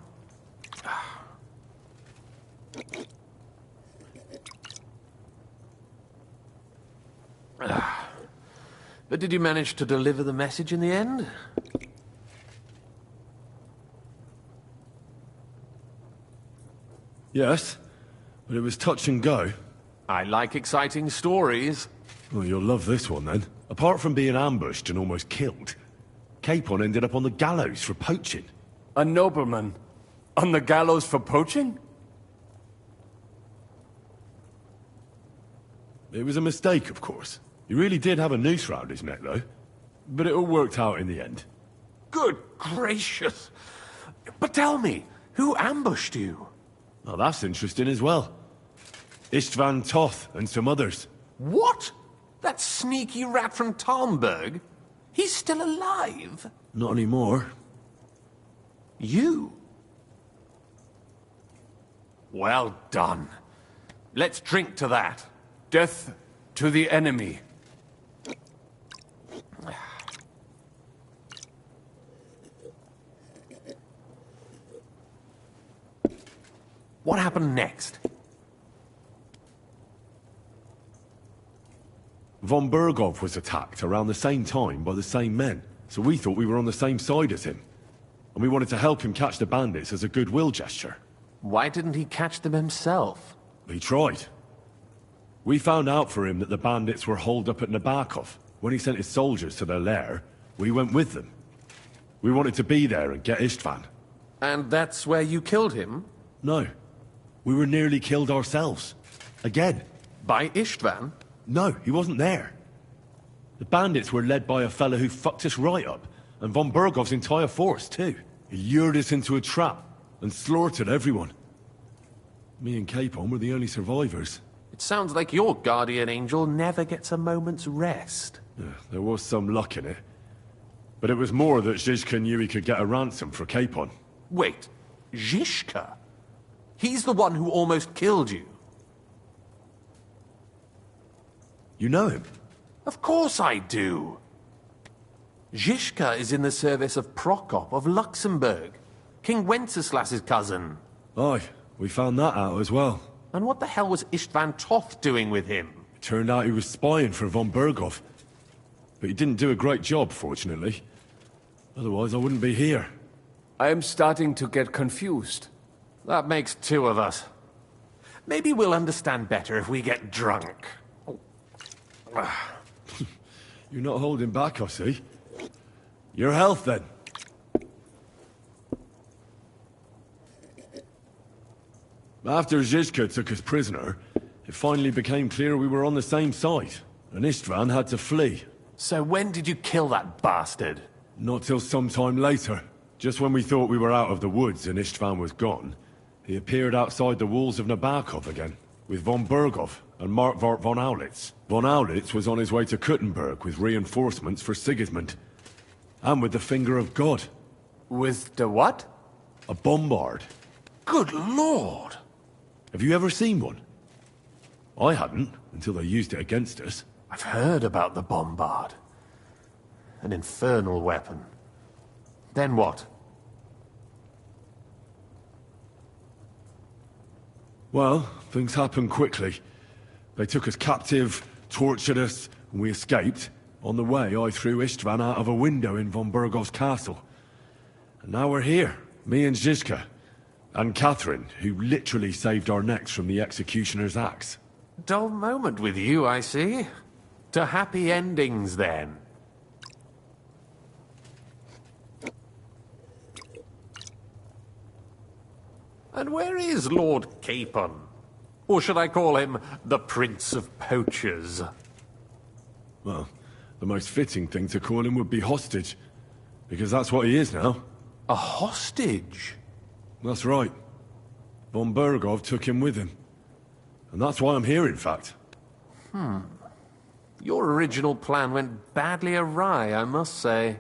But did you manage to deliver the message in the end? Yes, but it was touch and go. I like exciting stories. Well, you'll love this one then. Apart from being ambushed and almost killed, Capon ended up on the gallows for poaching. A nobleman? On the gallows for poaching? It was a mistake, of course. He really did have a noose round his neck, though. But it all worked out in the end. Good gracious! But tell me, who ambushed you? Oh, that's interesting as well. Istvan Toth and some others. What? That sneaky rat from Talmberg? He's still alive? Not anymore. You? Well done. Let's drink to that. Death to the enemy. What happened next? Von Bergov was attacked around the same time by the same men, so we thought we were on the same side as him. And we wanted to help him catch the bandits as a goodwill gesture. Why didn't he catch them himself? He tried. We found out for him that the bandits were holed up at Nabokov. When he sent his soldiers to their lair, we went with them. We wanted to be there and get Istvan. And that's where you killed him? No. We were nearly killed ourselves. Again. By Istvan? No, he wasn't there. The bandits were led by a fella who fucked us right up, and von Bergov's entire force, too. He lured us into a trap and slaughtered everyone. Me and Capon were the only survivors. It sounds like your guardian angel never gets a moment's rest. Yeah, there was some luck in it. But it was more that Zizka knew he could get a ransom for Capon. Wait, Zizka? He's the one who almost killed you. You know him? Of course I do. Zizka is in the service of Prokop of Luxembourg, King Wenceslas's cousin. Aye, we found that out as well. And what the hell was Istvan Toth doing with him? It turned out he was spying for von Bergov. But he didn't do a great job, fortunately. Otherwise I wouldn't be here. I am starting to get confused. That makes two of us. Maybe we'll understand better if we get drunk. You're not holding back, I see. Your health, then. After Zizka took us prisoner, it finally became clear we were on the same side, and Istvan had to flee. So when did you kill that bastard? Not till some time later. Just when we thought we were out of the woods and Istvan was gone, he appeared outside the walls of Nabokov again, with von Bergov and Markvart von Aulitz. Von Aulitz was on his way to Kuttenberg with reinforcements for Sigismund. And with the Finger of God. With the what? A bombard. Good lord! Have you ever seen one? I hadn't, until they used it against us. I've heard about the bombard. An infernal weapon. Then what? Well, things happened quickly. They took us captive, tortured us, and we escaped. On the way, I threw Istvan out of a window in von Bergov's castle. And now we're here, me and Zizka. And Catherine, who literally saved our necks from the executioner's axe. Dull moment with you, I see. To happy endings, then. And where is Lord Capon? Or should I call him the Prince of Poachers? Well, the most fitting thing to call him would be hostage. Because that's what he is now. A hostage? That's right. Von Bergov took him with him. And that's why I'm here, in fact. Your original plan went badly awry, I must say.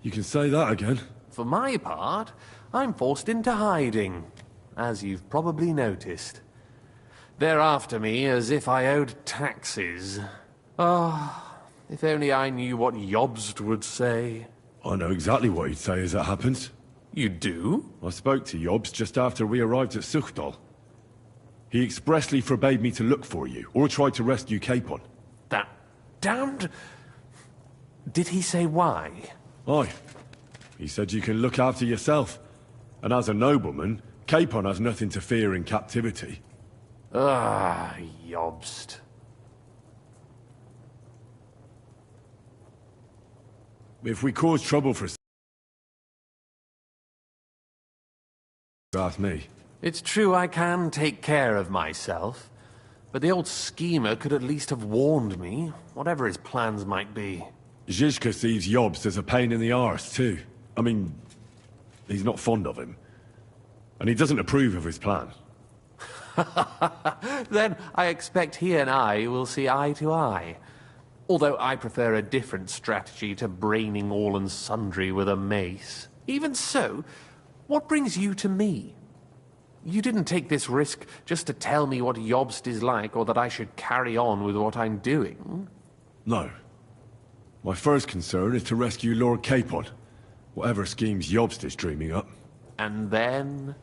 You can say that again. For my part, I'm forced into hiding, as you've probably noticed. They're after me as if I owed taxes. If only I knew what Jobst would say. I know exactly what he'd say as it happens. You do? I spoke to Jobst just after we arrived at Suchdal. He expressly forbade me to look for you, or try to rescue Capon. That damned... Did he say why? Aye. He said you can look after yourself. And as a nobleman, Capon has nothing to fear in captivity. Ah, Jobst. If we cause trouble for... Ask me. It's true I can take care of myself, but the old schemer could at least have warned me, whatever his plans might be. Zizka sees Jobst as a pain in the arse, too. I mean, he's not fond of him. And he doesn't approve of his plan. Then I expect he and I will see eye to eye. Although I prefer a different strategy to braining all and sundry with a mace. Even so, what brings you to me? You didn't take this risk just to tell me what Jobst is like, or that I should carry on with what I'm doing. No. My first concern is to rescue Lord Capon, whatever schemes Jobst is dreaming up. And then?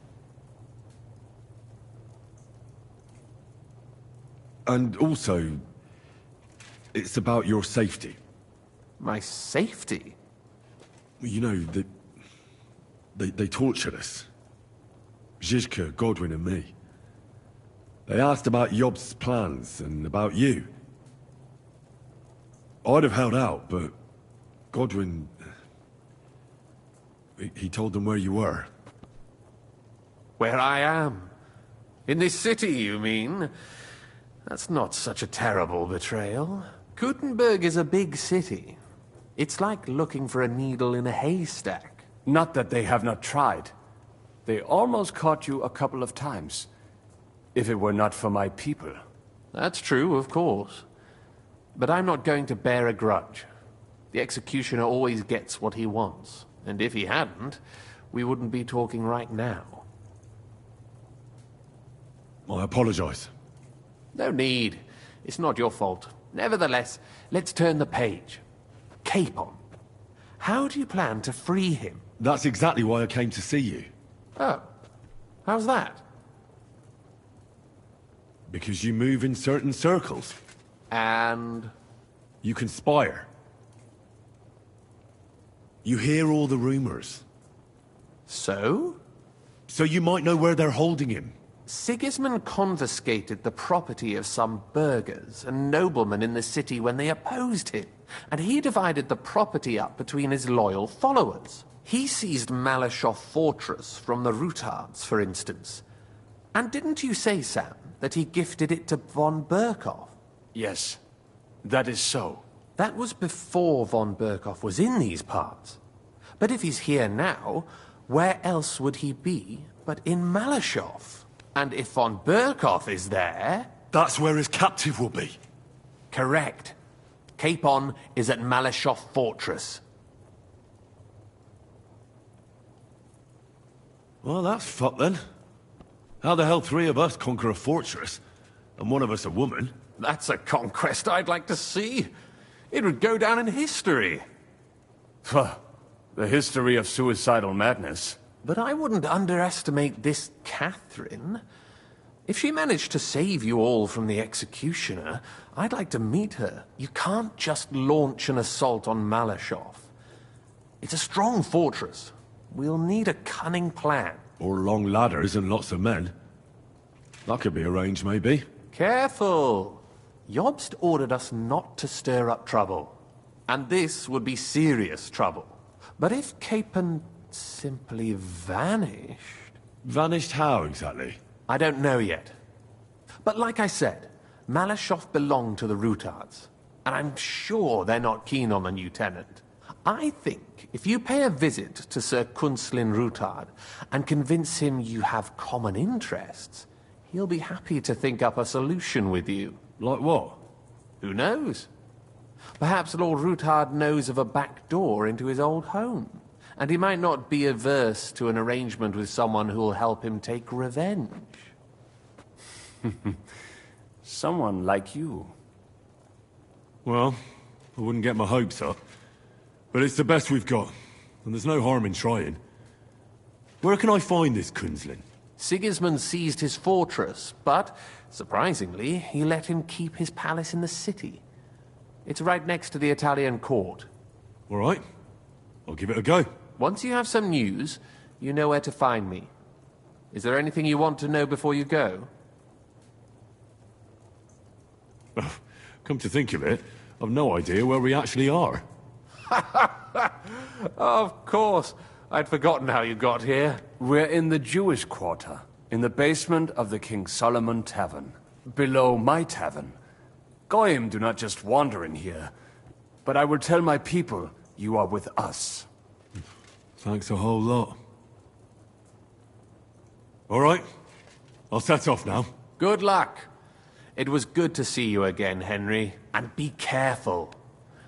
And also, it's about your safety. My safety? You know, they tortured us. Zizka, Godwin and me. They asked about Jobst's plans and about you. I'd have held out, but Godwin... He told them where you were. Where I am? In this city, you mean? That's not such a terrible betrayal. Kuttenberg is a big city. It's like looking for a needle in a haystack. Not that they have not tried. They almost caught you a couple of times. If it were not for my people. That's true, of course. But I'm not going to bear a grudge. The executioner always gets what he wants. And if he hadn't, we wouldn't be talking right now. I apologize. No need. It's not your fault. Nevertheless, let's turn the page. Capon. How do you plan to free him? That's exactly why I came to see you. Oh. How's that? Because you move in certain circles. And? You conspire. You hear all the rumors. So? So you might know where they're holding him. Sigismund confiscated the property of some burghers and noblemen in the city when they opposed him, and he divided the property up between his loyal followers. He seized Malashov Fortress from the Rutards, for instance. And didn't you say, Sam, that he gifted it to von Berkhoff? Yes, that is so. That was before von Berkhoff was in these parts. But if he's here now, where else would he be but in Malashov? And if von Berkhoff is there... That's where his captive will be. Correct. Capon is at Malashov Fortress. Well, that's fucked then. How the hell three of us conquer a fortress, and one of us a woman? That's a conquest I'd like to see. It would go down in history. The history of suicidal madness. But I wouldn't underestimate this Catherine. If she managed to save you all from the executioner, I'd like to meet her. You can't just launch an assault on Malashov. It's a strong fortress. We'll need a cunning plan. Or long ladders and lots of men. That could be arranged, maybe. Careful! Jobst ordered us not to stir up trouble. And this would be serious trouble. But if Capon simply vanished... Vanished how, exactly? I don't know yet. But like I said, Malashov belonged to the Rutards. And I'm sure they're not keen on the new tenant. I think if you pay a visit to Sir Kunslin Rutard and convince him you have common interests, he'll be happy to think up a solution with you. Like what? Who knows? Perhaps Lord Rutard knows of a back door into his old home, and he might not be averse to an arrangement with someone who'll help him take revenge. Someone like you. Well, I wouldn't get my hopes up. But it's the best we've got, and there's no harm in trying. Where can I find this Kunslin? Sigismund seized his fortress, but, surprisingly, he let him keep his palace in the city. It's right next to the Italian court. All right. I'll give it a go. Once you have some news, You know where to find me. Is there anything you want to know before you go? Come to think of it, I've no idea where we actually are. Of course. I'd forgotten how you got here. We're in the Jewish quarter, in the basement of the King Solomon Tavern, below my tavern. Goyim do not just wander in here, but I will tell my people you are with us. Thanks a whole lot. All right, I'll set off now. Good luck. It was good to see you again, Henry. And be careful.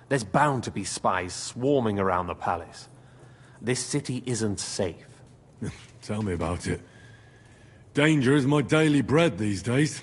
There's bound to be spies swarming around the palace. This city isn't safe. Tell me about it. Danger is my daily bread these days.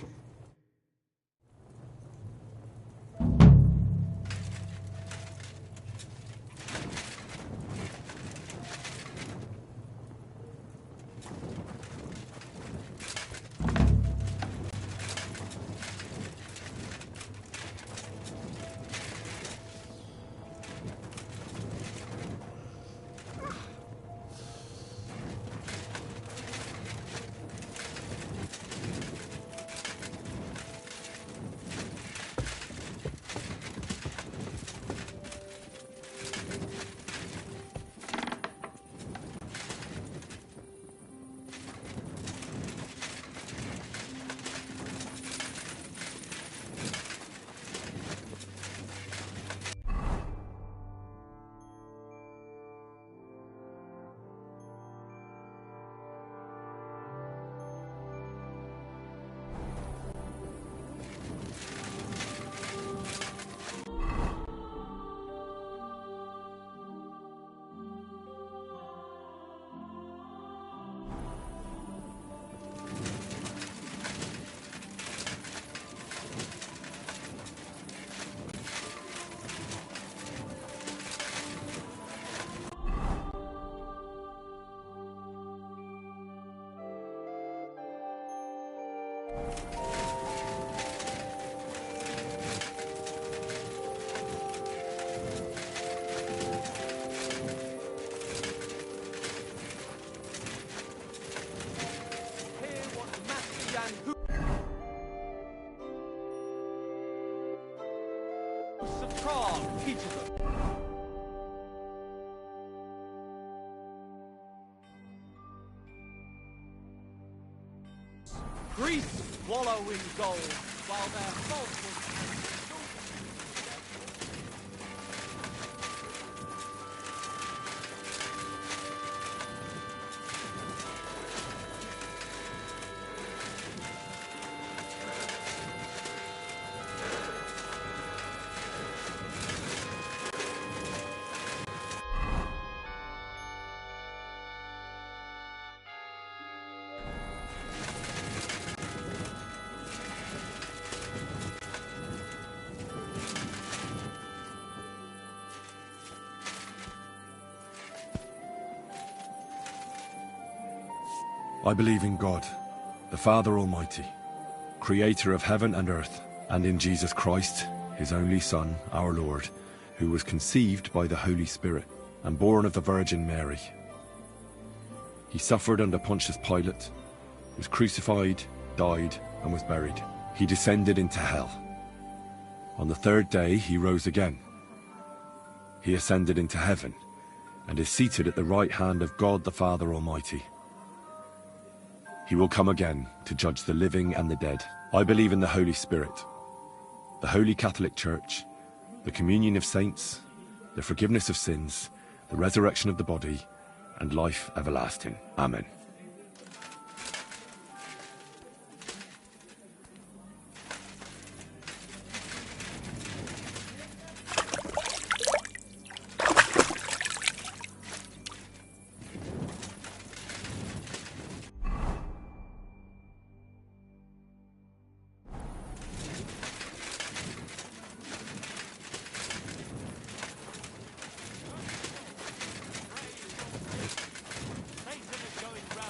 Greece wallow in gold, while their falsehood... I believe in God, the Father Almighty, creator of heaven and earth, and in Jesus Christ, his only Son, our Lord, who was conceived by the Holy Spirit and born of the Virgin Mary. He suffered under Pontius Pilate, was crucified, died, and was buried. He descended into hell. On the third day he rose again. He ascended into heaven and is seated at the right hand of God the Father Almighty. He will come again to judge the living and the dead. I believe in the Holy Spirit, the Holy Catholic Church, the communion of saints, the forgiveness of sins, the resurrection of the body, and life everlasting. Amen. Satan is going round.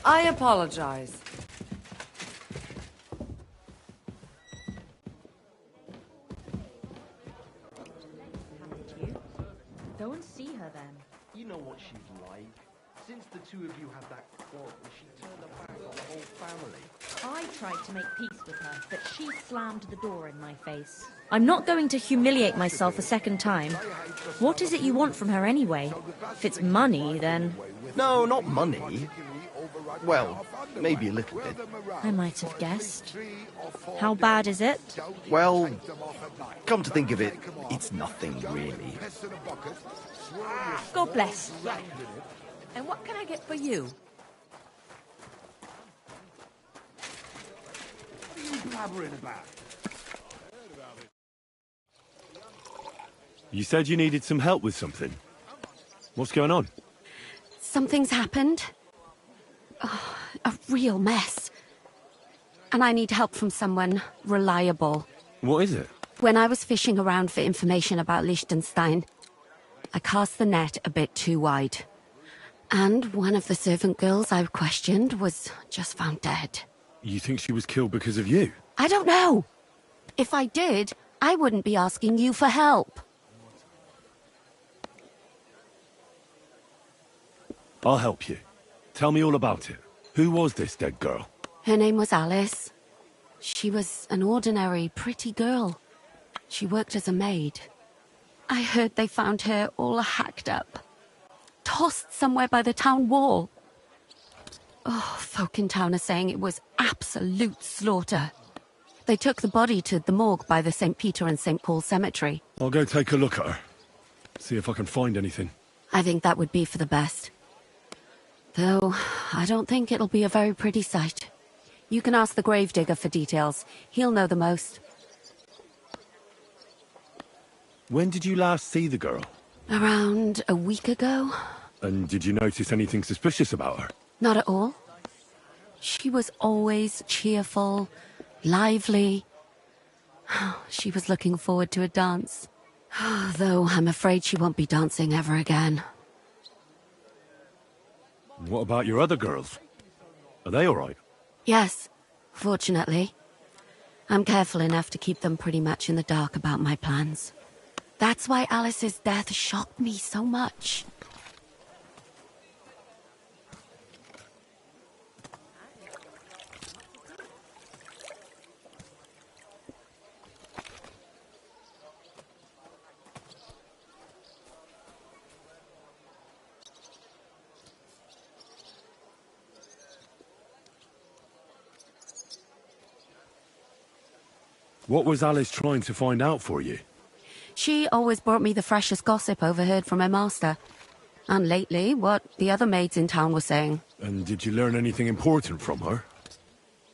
I apologize. Go and see her then. You know what she's like. Since the two of you had that quarrel, she turned her back on the whole family. I tried to make peace with her, but she slammed the door in my face. I'm not going to humiliate myself a second time. What is it you want from her anyway? If it's money, then... No, not money. Well, maybe a little bit. I might have guessed. How bad is it? Well, come to think of it, it's nothing really. God bless. And what can I get for you? What are you blabbering about? You said you needed some help with something. What's going on? Something's happened. Oh, a real mess. And I need help from someone reliable. What is it? When I was fishing around for information about Liechtenstein, I cast the net a bit too wide. And one of the servant girls I questioned was just found dead. You think she was killed because of you? I don't know. If I did, I wouldn't be asking you for help. I'll help you. Tell me all about it. Who was this dead girl? Her name was Alice. She was an ordinary, pretty girl. She worked as a maid. I heard they found her all hacked up. Tossed somewhere by the town wall. Oh, folk in town are saying it was absolute slaughter. They took the body to the morgue by the St. Peter and St. Paul cemetery. I'll go take a look at her. See if I can find anything. I think that would be for the best. Though, I don't think it'll be a very pretty sight. You can ask the gravedigger for details. He'll know the most. When did you last see the girl? Around a week ago? And did you notice anything suspicious about her? Not at all. She was always cheerful, lively. She was looking forward to a dance. Though I'm afraid she won't be dancing ever again. What about your other girls? Are they all right? Yes, fortunately. I'm careful enough to keep them pretty much in the dark about my plans. That's why Alice's death shocked me so much. What was Alice trying to find out for you? She always brought me the freshest gossip overheard from her master. And lately, what the other maids in town were saying. And did you learn anything important from her?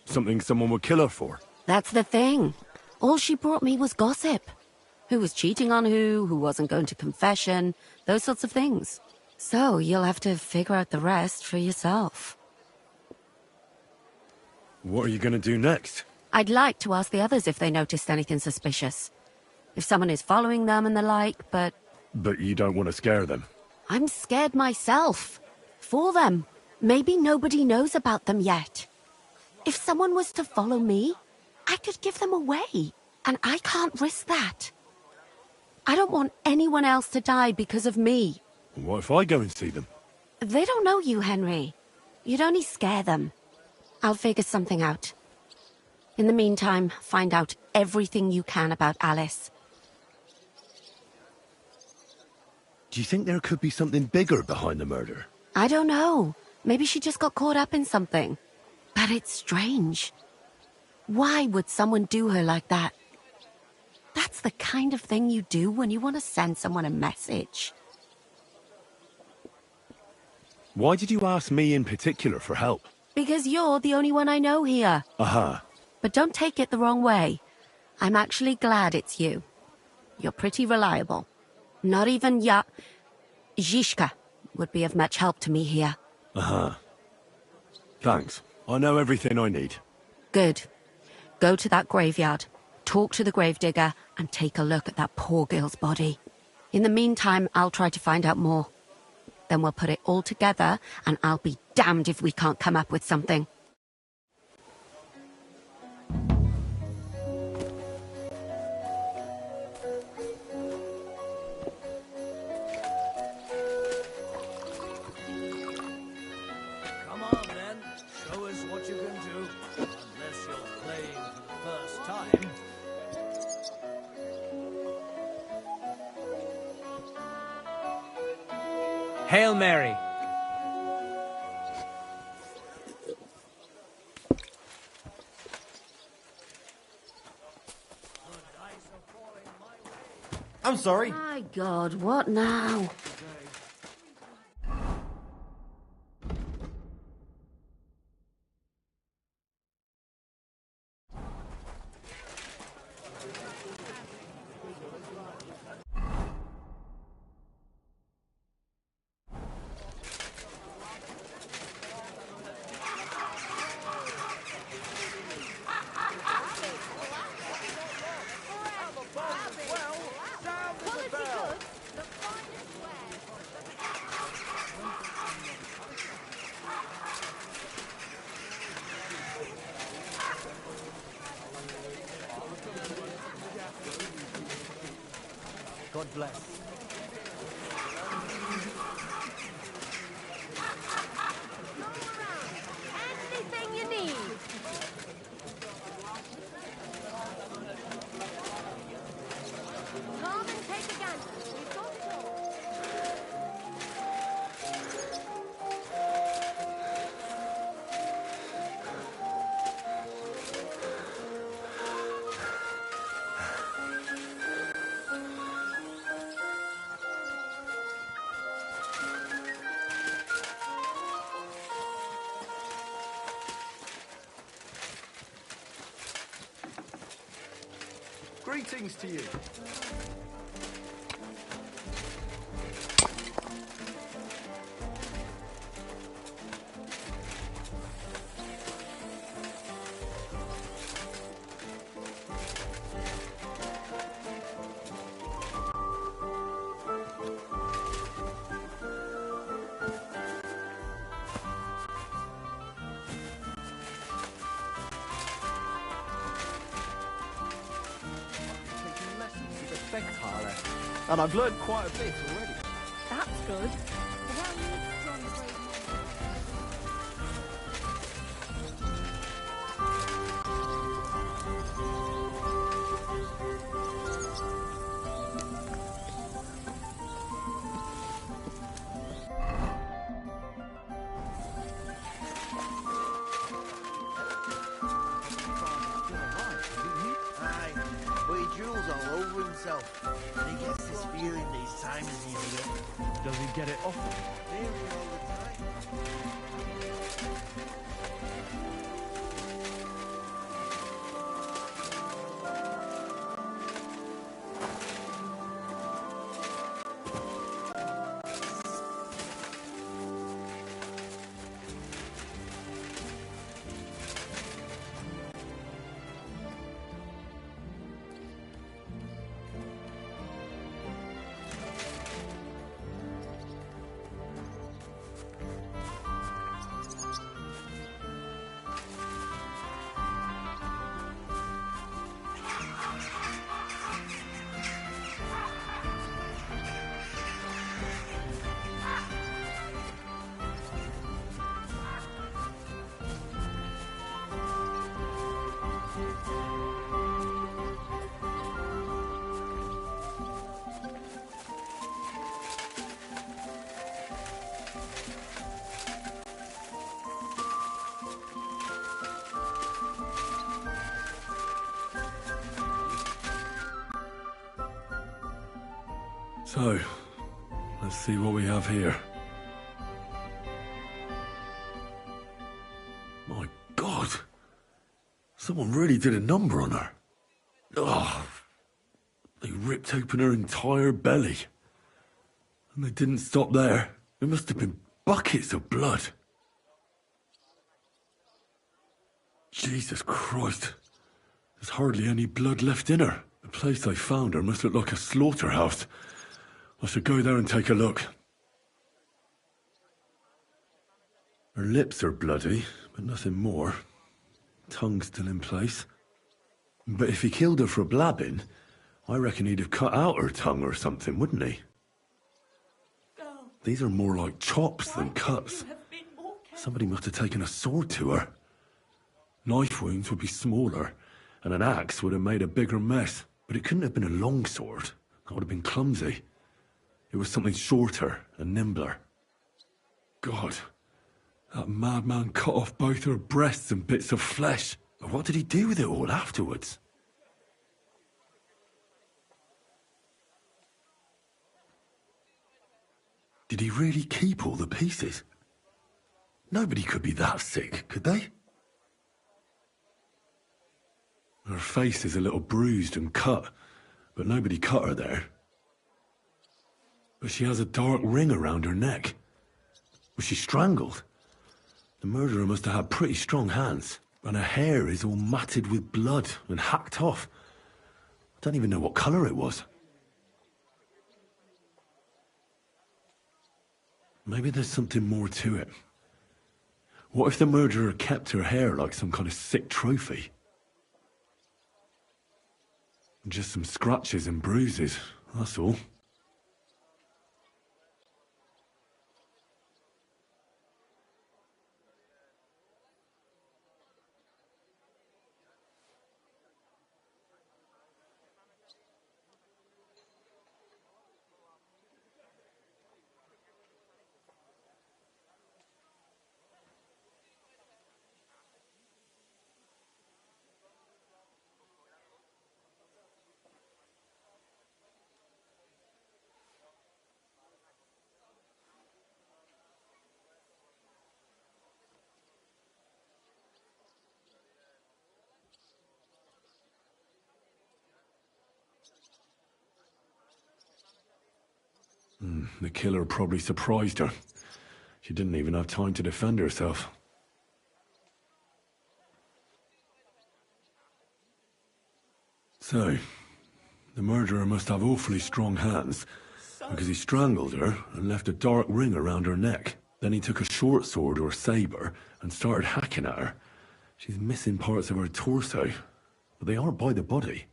Something someone would kill her for? That's the thing. All she brought me was gossip. Who was cheating on who wasn't going to confession, those sorts of things. So you'll have to figure out the rest for yourself. What are you going to do next? I'd like to ask the others if they noticed anything suspicious. If someone is following them and the like, but... But you don't want to scare them. I'm scared myself. For them. Maybe nobody knows about them yet. If someone was to follow me, I could give them away. And I can't risk that. I don't want anyone else to die because of me. What if I go and see them? They don't know you, Henry. You'd only scare them. I'll figure something out. In the meantime, find out everything you can about Alice. Do you think there could be something bigger behind the murder? I don't know. Maybe she just got caught up in something. But it's strange. Why would someone do her like that? That's the kind of thing you do when you want to send someone a message. Why did you ask me in particular for help? Because you're the only one I know here. Uh-huh. But don't take it the wrong way. I'm actually glad it's you. You're pretty reliable. Not even Zhishka would be of much help to me here. Uh-huh. Thanks. I know everything I need. Good. Go to that graveyard, talk to the gravedigger, and take a look at that poor girl's body. In the meantime, I'll try to find out more. Then we'll put it all together, and I'll be damned if we can't come up with something. Come on, then. Show us what you can do. Unless you're playing for the first time. Hail Mary. I'm sorry. My God, what now? God bless. Anything you need. Come and take a gander. We've got it all. Greetings to you. And I've learned quite a bit already. That's good. Aye, but he drools all over himself. And he gets this feeling that his time is nearly up. Does he get it often? Nearly all the time. So, let's see what we have here. My God! Someone really did a number on her. Ugh! They ripped open her entire belly. And they didn't stop there. There must have been buckets of blood. Jesus Christ. There's hardly any blood left in her. The place I found her must look like a slaughterhouse. I should go there and take a look. Her lips are bloody, but nothing more. Tongue still in place. But if he killed her for blabbing, I reckon he'd have cut out her tongue or something, wouldn't he? These are more like chops than cuts. Somebody must have taken a sword to her. Knife wounds would be smaller, and an axe would have made a bigger mess. But it couldn't have been a long sword. That would have been clumsy. It was something shorter and nimbler. God, that madman cut off both her breasts and bits of flesh. But what did he do with it all afterwards? Did he really keep all the pieces? Nobody could be that sick, could they? Her face is a little bruised and cut, but nobody cut her there. But she has a dark ring around her neck. Was she strangled? The murderer must have had pretty strong hands, and her hair is all matted with blood and hacked off. I don't even know what colour it was. Maybe there's something more to it. What if the murderer kept her hair like some kind of sick trophy? Just some scratches and bruises, that's all. The killer probably surprised her. She didn't even have time to defend herself. So, the murderer must have awfully strong hands, because he strangled her and left a dark ring around her neck. Then he took a short sword or saber and started hacking at her. She's missing parts of her torso, but they aren't by the body.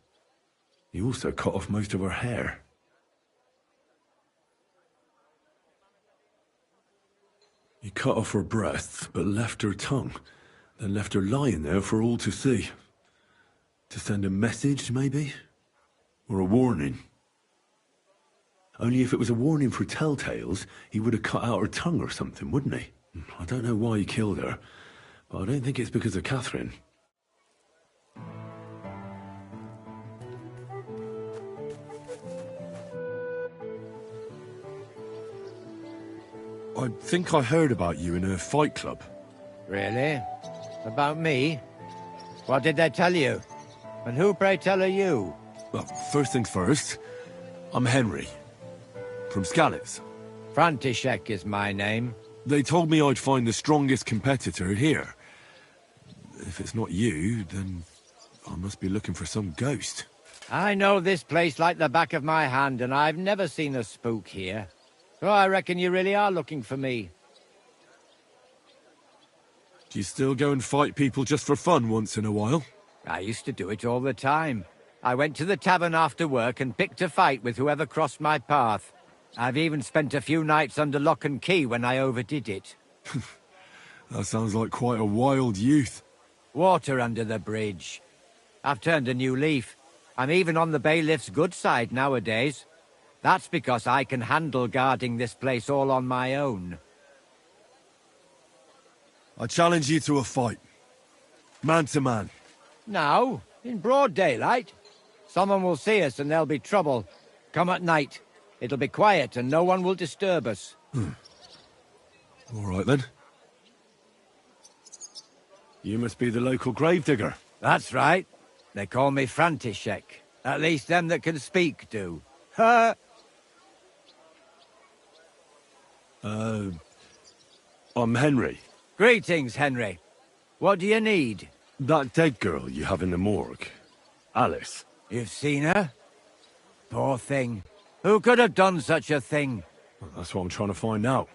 He also cut off most of her hair. He cut off her breasts, but left her tongue, then left her lying there for all to see. To send a message, maybe? Or a warning? Only if it was a warning for telltales, he would have cut out her tongue or something, wouldn't he? I don't know why he killed her, but I don't think it's because of Catherine. I think I heard about you in a fight club. Really? About me? What did they tell you? And who, pray tell, are you? Well, first things first, I'm Henry. From Skalitz. František is my name. They told me I'd find the strongest competitor here. If it's not you, then I must be looking for some ghost. I know this place like the back of my hand, and I've never seen a spook here. So I reckon you really are looking for me. Do you still go and fight people just for fun once in a while? I used to do it all the time. I went to the tavern after work and picked a fight with whoever crossed my path. I've even spent a few nights under lock and key when I overdid it. That sounds like quite a wild youth. Water under the bridge. I've turned a new leaf. I'm even on the bailiff's good side nowadays. That's because I can handle guarding this place all on my own. I challenge you to a fight. Man to man. Now, in broad daylight. Someone will see us and there'll be trouble. Come at night. It'll be quiet and no one will disturb us. All right then. You must be the local gravedigger. That's right. They call me František. At least them that can speak do. Ha! I'm Henry. Greetings, Henry. What do you need? That dead girl you have in the morgue. Alice. You've seen her? Poor thing. Who could have done such a thing? Well, that's what I'm trying to find out.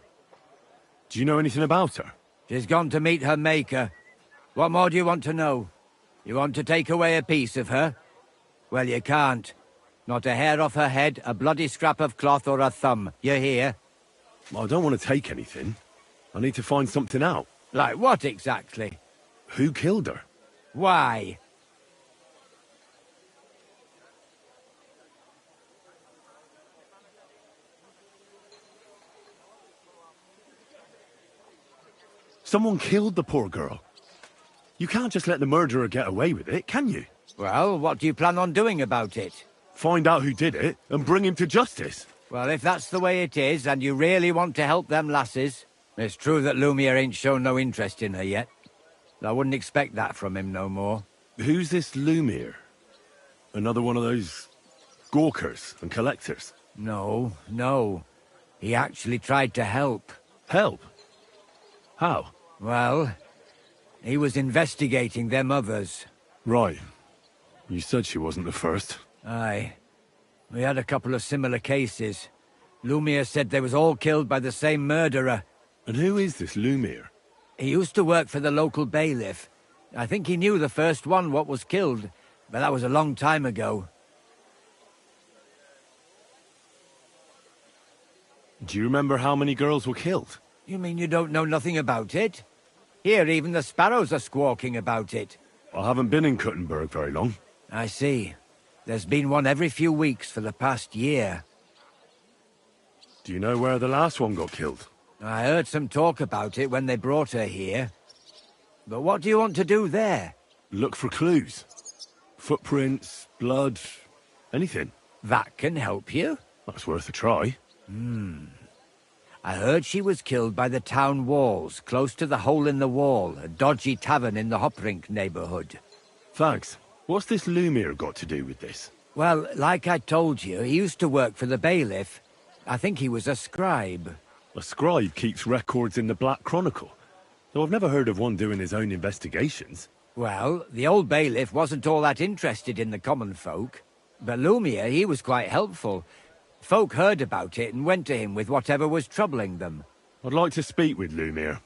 Do you know anything about her? She's gone to meet her maker. What more do you want to know? You want to take away a piece of her? Well, you can't. Not a hair off her head, a bloody scrap of cloth, or a thumb. You hear? I don't want to take anything. I need to find something out. Like what exactly? Who killed her? Why? Someone killed the poor girl. You can't just let the murderer get away with it, can you? Well, what do you plan on doing about it? Find out who did it and bring him to justice. Well, if that's the way it is, and you really want to help them lasses, it's true that Lumiere ain't shown no interest in her yet. I wouldn't expect that from him no more. Who's this Lumiere? Another one of those gawkers and collectors? No. He actually tried to help. Help? How? Well, he was investigating them others. Right. You said she wasn't the first. Aye. We had a couple of similar cases. Lumiere said they was all killed by the same murderer. And who is this Lumiere? He used to work for the local bailiff. I think he knew the first one what was killed, but that was a long time ago. Do you remember how many girls were killed? You mean you don't know nothing about it? Here, even the sparrows are squawking about it. I haven't been in Kuttenberg very long. I see. There's been one every few weeks for the past year. Do you know where the last one got killed? I heard some talk about it when they brought her here. But what do you want to do there? Look for clues. Footprints, blood, anything. That can help you? That's worth a try. I heard she was killed by the town walls, close to the Hole in the Wall, a dodgy tavern in the Hoprink neighborhood. Thanks. What's this Lumiere got to do with this? Well, like I told you, he used to work for the bailiff. I think he was a scribe. A scribe keeps records in the Black Chronicle, though I've never heard of one doing his own investigations. Well, the old bailiff wasn't all that interested in the common folk. But Lumiere, he was quite helpful. Folk heard about it and went to him with whatever was troubling them. I'd like to speak with Lumiere.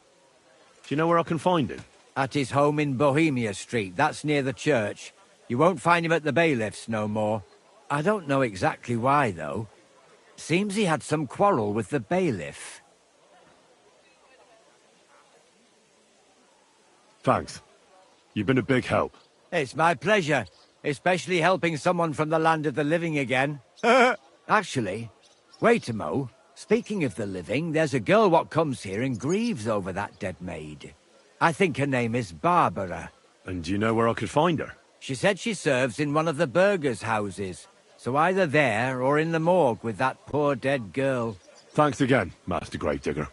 Do you know where I can find him? At his home in Bohemia Street, that's near the church. You won't find him at the bailiff's no more. I don't know exactly why, though. Seems he had some quarrel with the bailiff. Thanks. You've been a big help. It's my pleasure, especially helping someone from the land of the living again. Actually, wait a mo. Speaking of the living, there's a girl what comes here and grieves over that dead maid. I think her name is Barbara. And do you know where I could find her? She said she serves in one of the burgers' houses. So either there or in the morgue with that poor dead girl. Thanks again, Master Gravedigger.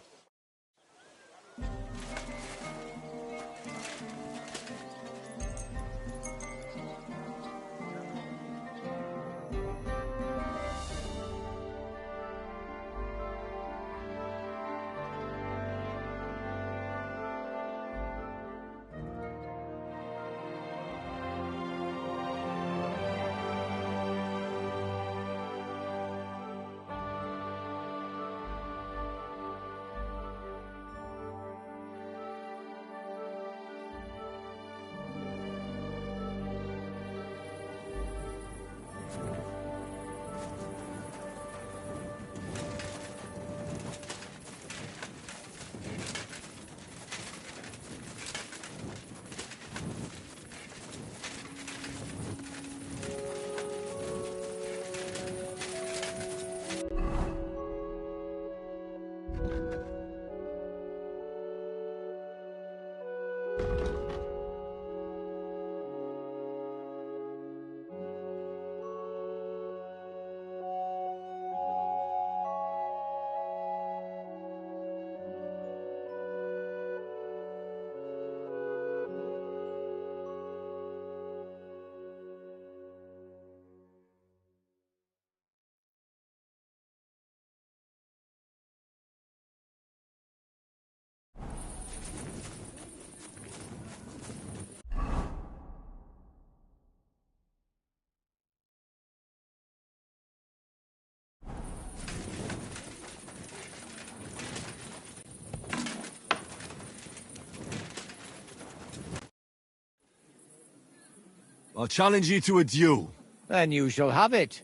I'll challenge you to a duel. Then you shall have it.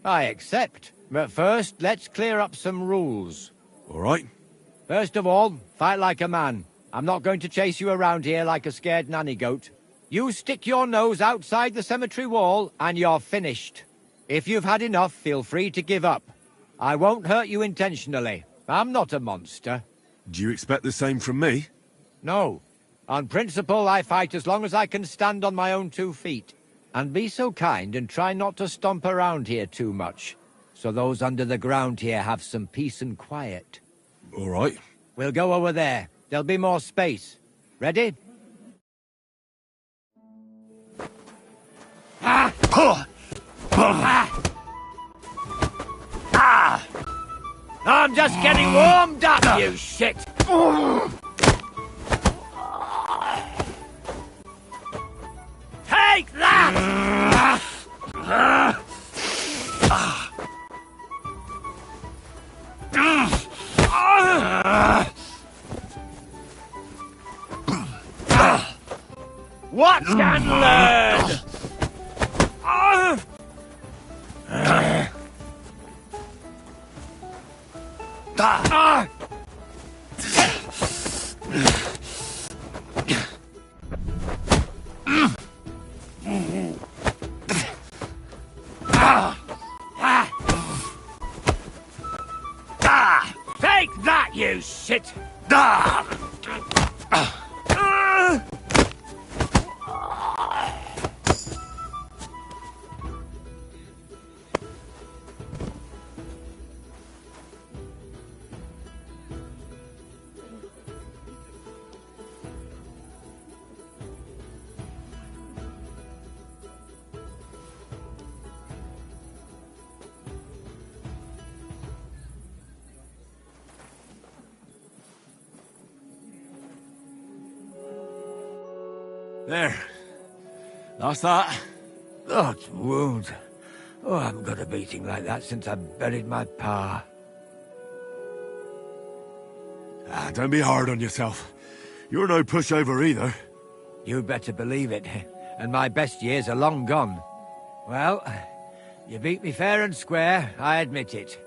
I accept. But first, let's clear up some rules. All right. First of all, fight like a man. I'm not going to chase you around here like a scared nanny goat. You stick your nose outside the cemetery wall, and you're finished. If you've had enough, feel free to give up. I won't hurt you intentionally. I'm not a monster. Do you expect the same from me? No. On principle, I fight as long as I can stand on my own 2 feet. And be so kind and try not to stomp around here too much, so those under the ground here have some peace and quiet. All right. We'll go over there. There'll be more space. Ready? Ah! I'm just getting warmed up, you shit! Take that! Watch and learn! Take that, you shit! There. That's that. That wound. Oh, I haven't got a beating like that since I buried my pa. Don't be hard on yourself. You're no pushover either. You better believe it. And my best years are long gone. Well, you beat me fair and square, I admit it.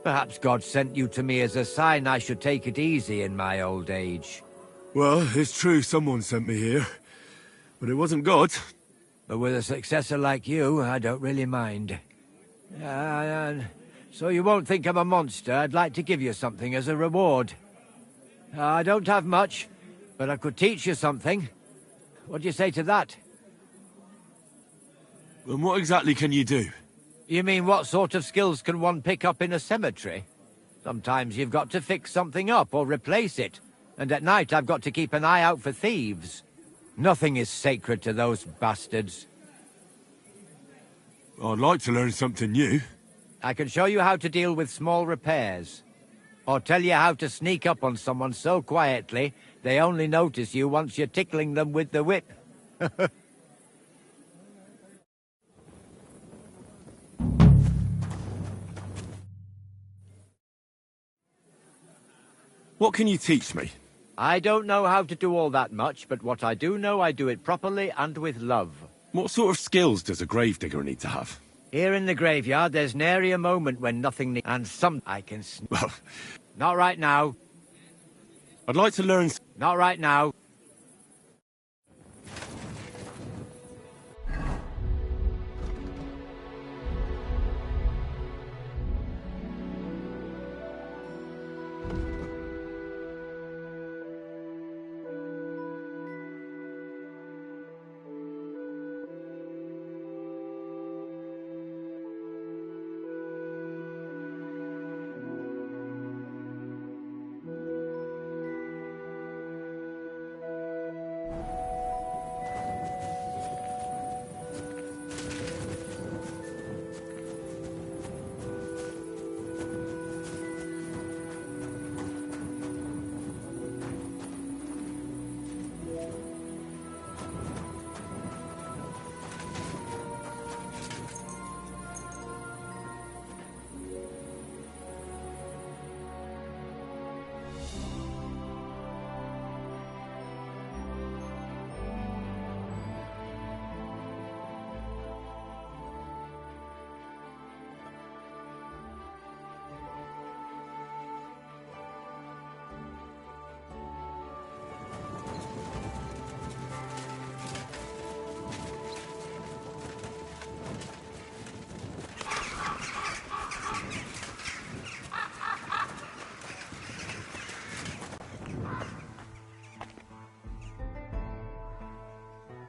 Perhaps God sent you to me as a sign I should take it easy in my old age. Well, it's true someone sent me here. But it wasn't God. But with a successor like you, I don't really mind. So you won't think I'm a monster, I'd like to give you something as a reward. I don't have much, but I could teach you something. What do you say to that? And what exactly can you do? You mean what sort of skills can one pick up in a cemetery? Sometimes you've got to fix something up or replace it. And at night I've got to keep an eye out for thieves. Nothing is sacred to those bastards. I'd like to learn something new. I can show you how to deal with small repairs. Or tell you how to sneak up on someone so quietly, they only notice you once you're tickling them with the whip. What can you teach me? I don't know how to do all that much, but what I do know, I do it properly and with love. What sort of skills does a gravedigger need to have? Here in the graveyard, there's nary a moment when nothing and some I can Well, not right now. I'd like to learn... Not right now.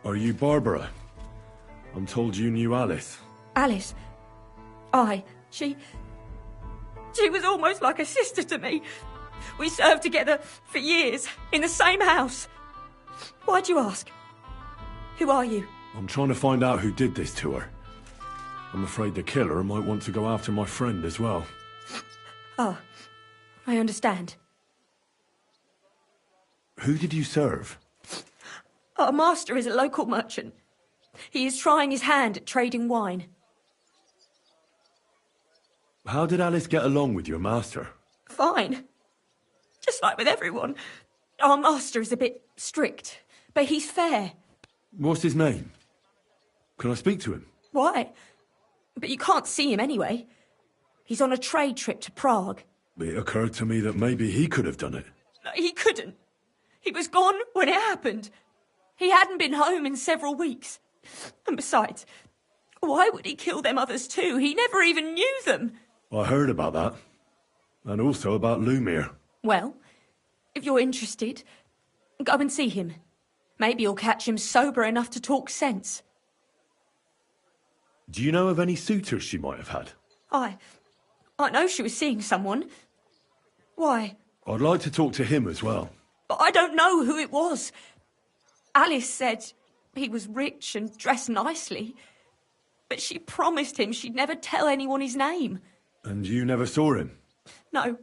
Are you Barbara? I'm told you knew Alice. Alice? Aye, she was almost like a sister to me. We served together for years, in the same house. Why'd you ask? Who are you? I'm trying to find out who did this to her. I'm afraid the killer might want to go after my friend as well. Oh, I understand. Who did you serve? Our master is a local merchant. He is trying his hand at trading wine. How did Alice get along with your master? Fine. Just like with everyone. Our master is a bit strict, but he's fair. What's his name? Can I speak to him? Why? But you can't see him anyway. He's on a trade trip to Prague. It occurred to me that maybe he could have done it. He couldn't. He was gone when it happened. He hadn't been home in several weeks. And besides, why would he kill them others too? He never even knew them. I heard about that. And also about Lumir. Well, if you're interested, go and see him. Maybe you'll catch him sober enough to talk sense. Do you know of any suitors she might have had? I know she was seeing someone. Why? I'd like to talk to him as well. But I don't know who it was. Alice said he was rich and dressed nicely. But she promised him she'd never tell anyone his name. And you never saw him? No,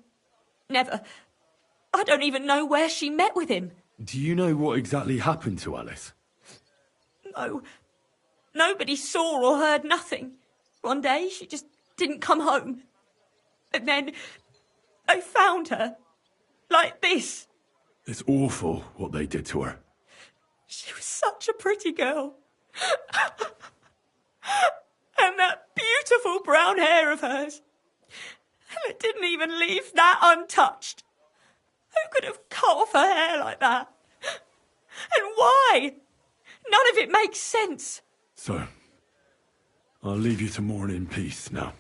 never. I don't even know where she met with him. Do you know what exactly happened to Alice? No. Nobody saw or heard nothing. One day she just didn't come home. And then they found her. Like this. It's awful what they did to her. She was such a pretty girl. And that beautiful brown hair of hers. And it didn't even leave that untouched. Who could have cut off her hair like that? And why? None of it makes sense. So, I'll leave you to mourn in peace now.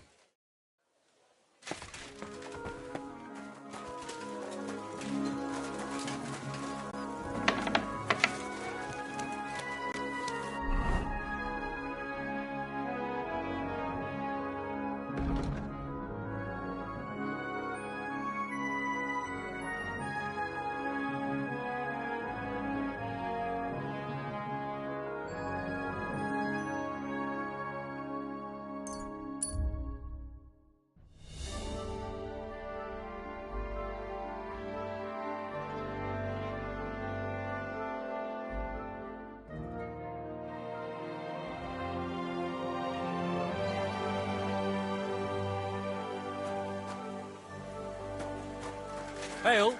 Hail.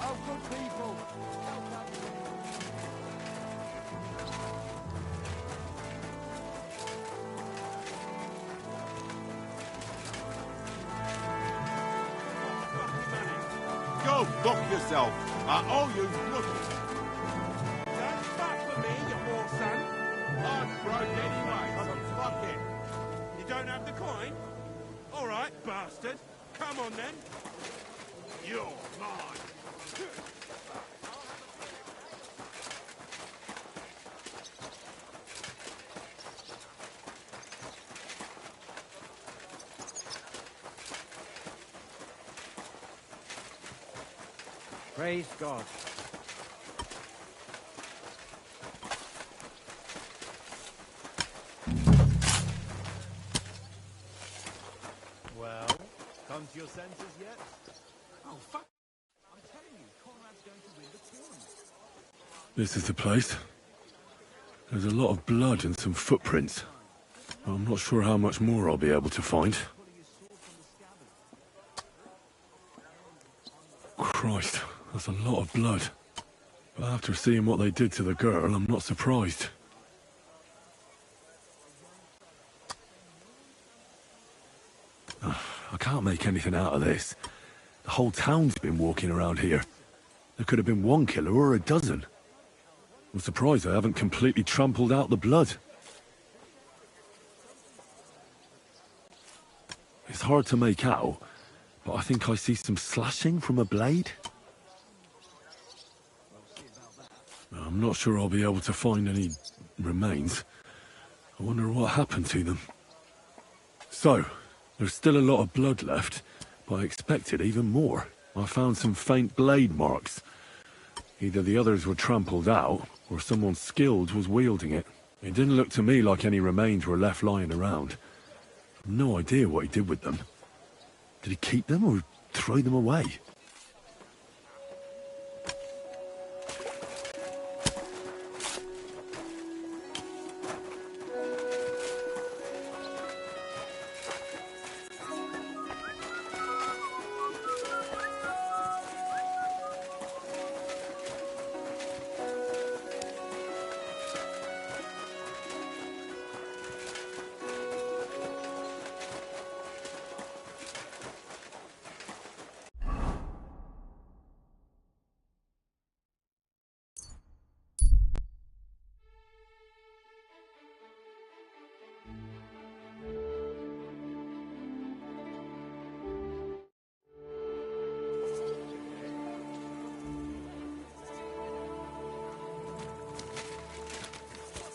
Oh, good people. Go, lock yourself. I owe you nothing. Don't fuck with me, you poor son. I'm broke anyway, so fuck it. You don't have the coin? All right, bastard. Come on, then. You're mine. Praise God. Well, come to your senses yet? Oh, fuck. I'm telling you, Conrad's going to win the tournament. This is the place. There's a lot of blood and some footprints. But I'm not sure how much more I'll be able to find. Christ, that's a lot of blood. But after seeing what they did to the girl, I'm not surprised. I can't make anything out of this. The whole town's been walking around here. There could have been one killer or a dozen. I'm surprised I haven't completely trampled out the blood. It's hard to make out, but I think I see some slashing from a blade. I'm not sure I'll be able to find any remains. I wonder what happened to them. So, there's still a lot of blood left, but I expected even more. I found some faint blade marks. Either the others were trampled out, or someone skilled was wielding it. It didn't look to me like any remains were left lying around. I've no idea what he did with them. Did he keep them or throw them away?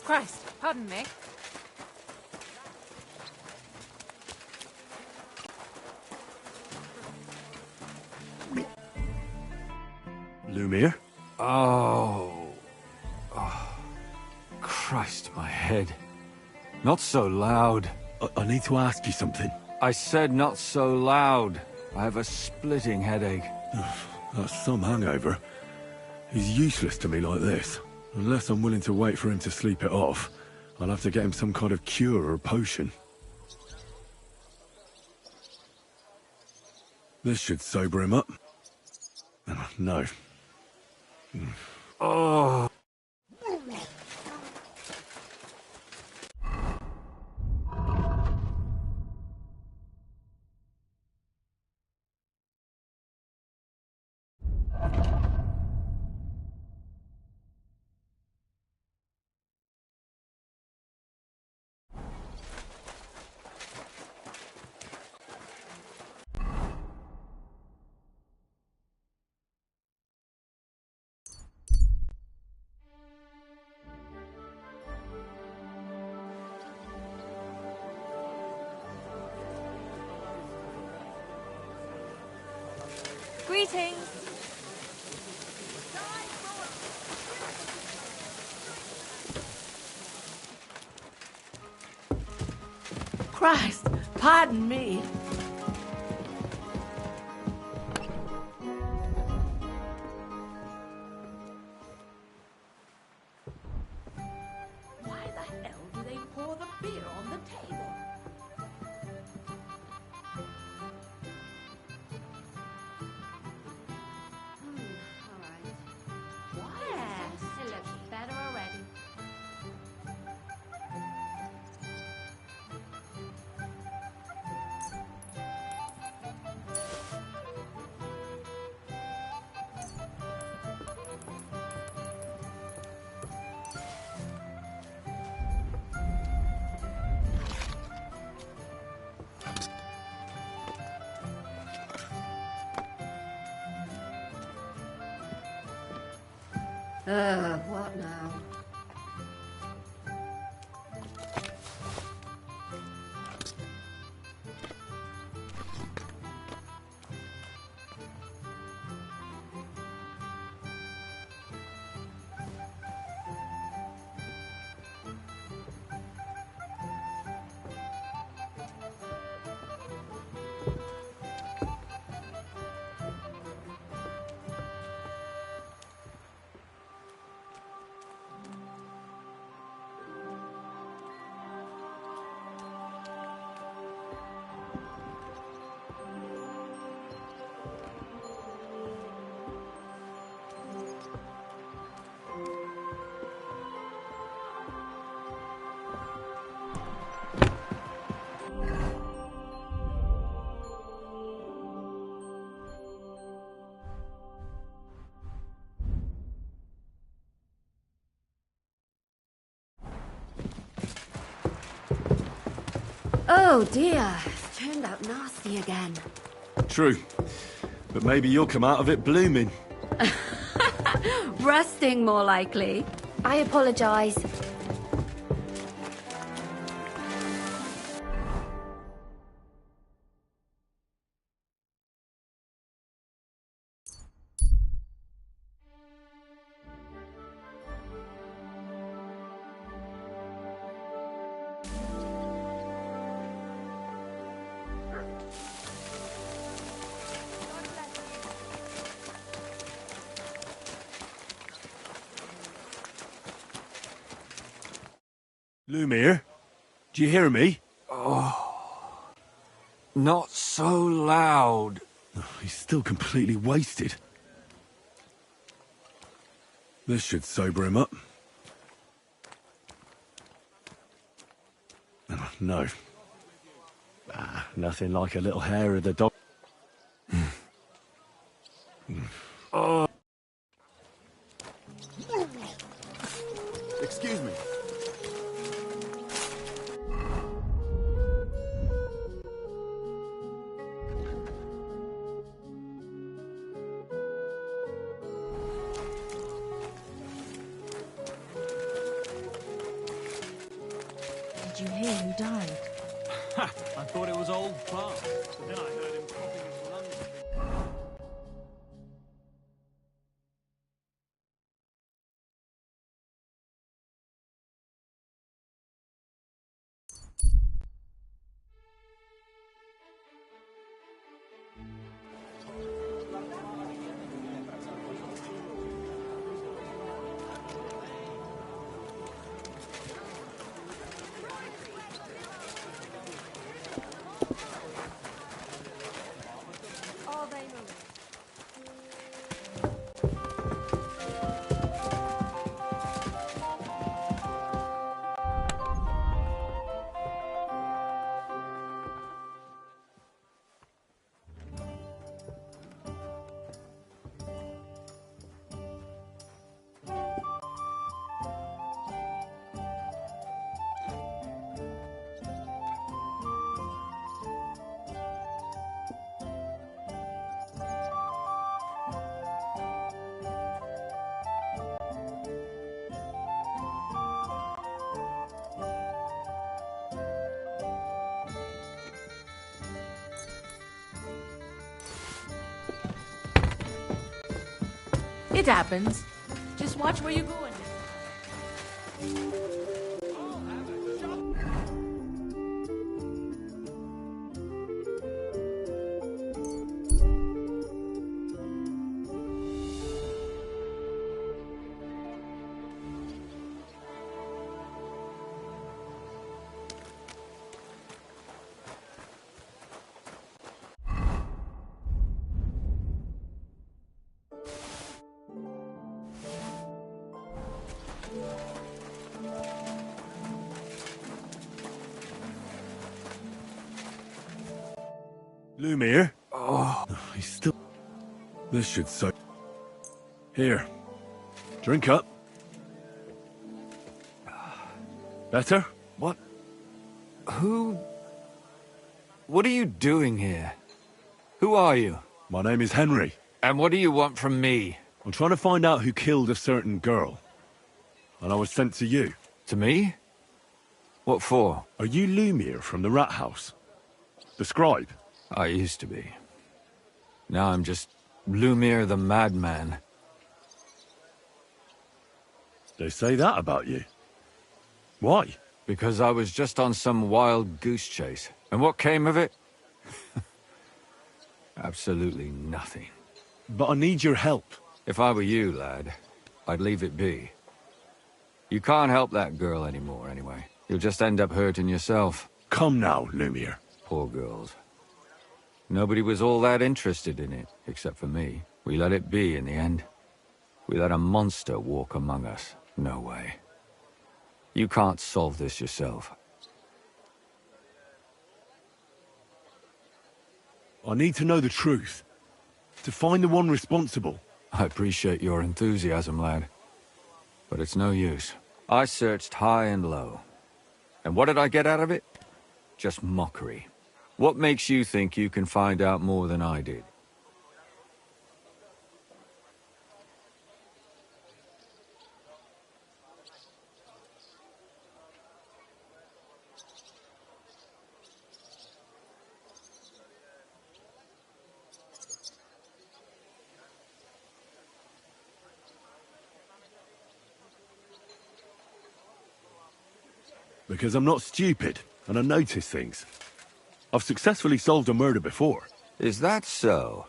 Christ, pardon me. Lumiere? Oh. Christ, my head. Not so loud. I need to ask you something. I said not so loud. I have a splitting headache. That's some hangover. He's useless to me like this. Unless I'm willing to wait for him to sleep it off, I'll have to get him some kind of cure or potion. This should sober him up. No. Oh. Greetings. Christ, pardon me. Why the hell do they pour the beer on the table? It looks better already. What now? Oh dear, it's turned out nasty again. True. But maybe you'll come out of it blooming. Rusting, more likely. I apologize. Lumir, do you hear me? Oh, not so loud. Oh, he's still completely wasted. This should sober him up. Oh, no. Nothing like a little hair of the dog. Oh. Excuse me. Did you hear who died? Ha! I thought it was old Clark, but then I heard him coughing his lungs. It happens. Just watch where you're going. Lumir? Oh. He's still... This should so... Here. Drink up. Better? What? Who... What are you doing here? Who are you? My name is Henry. And what do you want from me? I'm trying to find out who killed a certain girl. And I was sent to you. To me? What for? Are you Lumir from the Rat House? The scribe? I used to be. Now I'm just Lumir the Madman. They say that about you. Why? Because I was just on some wild goose chase. And what came of it? Absolutely nothing. But I need your help. If I were you, lad, I'd leave it be. You can't help that girl anymore, anyway. You'll just end up hurting yourself. Come now, Lumir. Poor girls. Nobody was all that interested in it, except for me. We let it be in the end. We let a monster walk among us. No way. You can't solve this yourself. I need to know the truth. To find the one responsible. I appreciate your enthusiasm, lad. But it's no use. I searched high and low. And what did I get out of it? Just mockery. What makes you think you can find out more than I did? Because I'm not stupid, and I notice things. I've successfully solved a murder before. Is that so?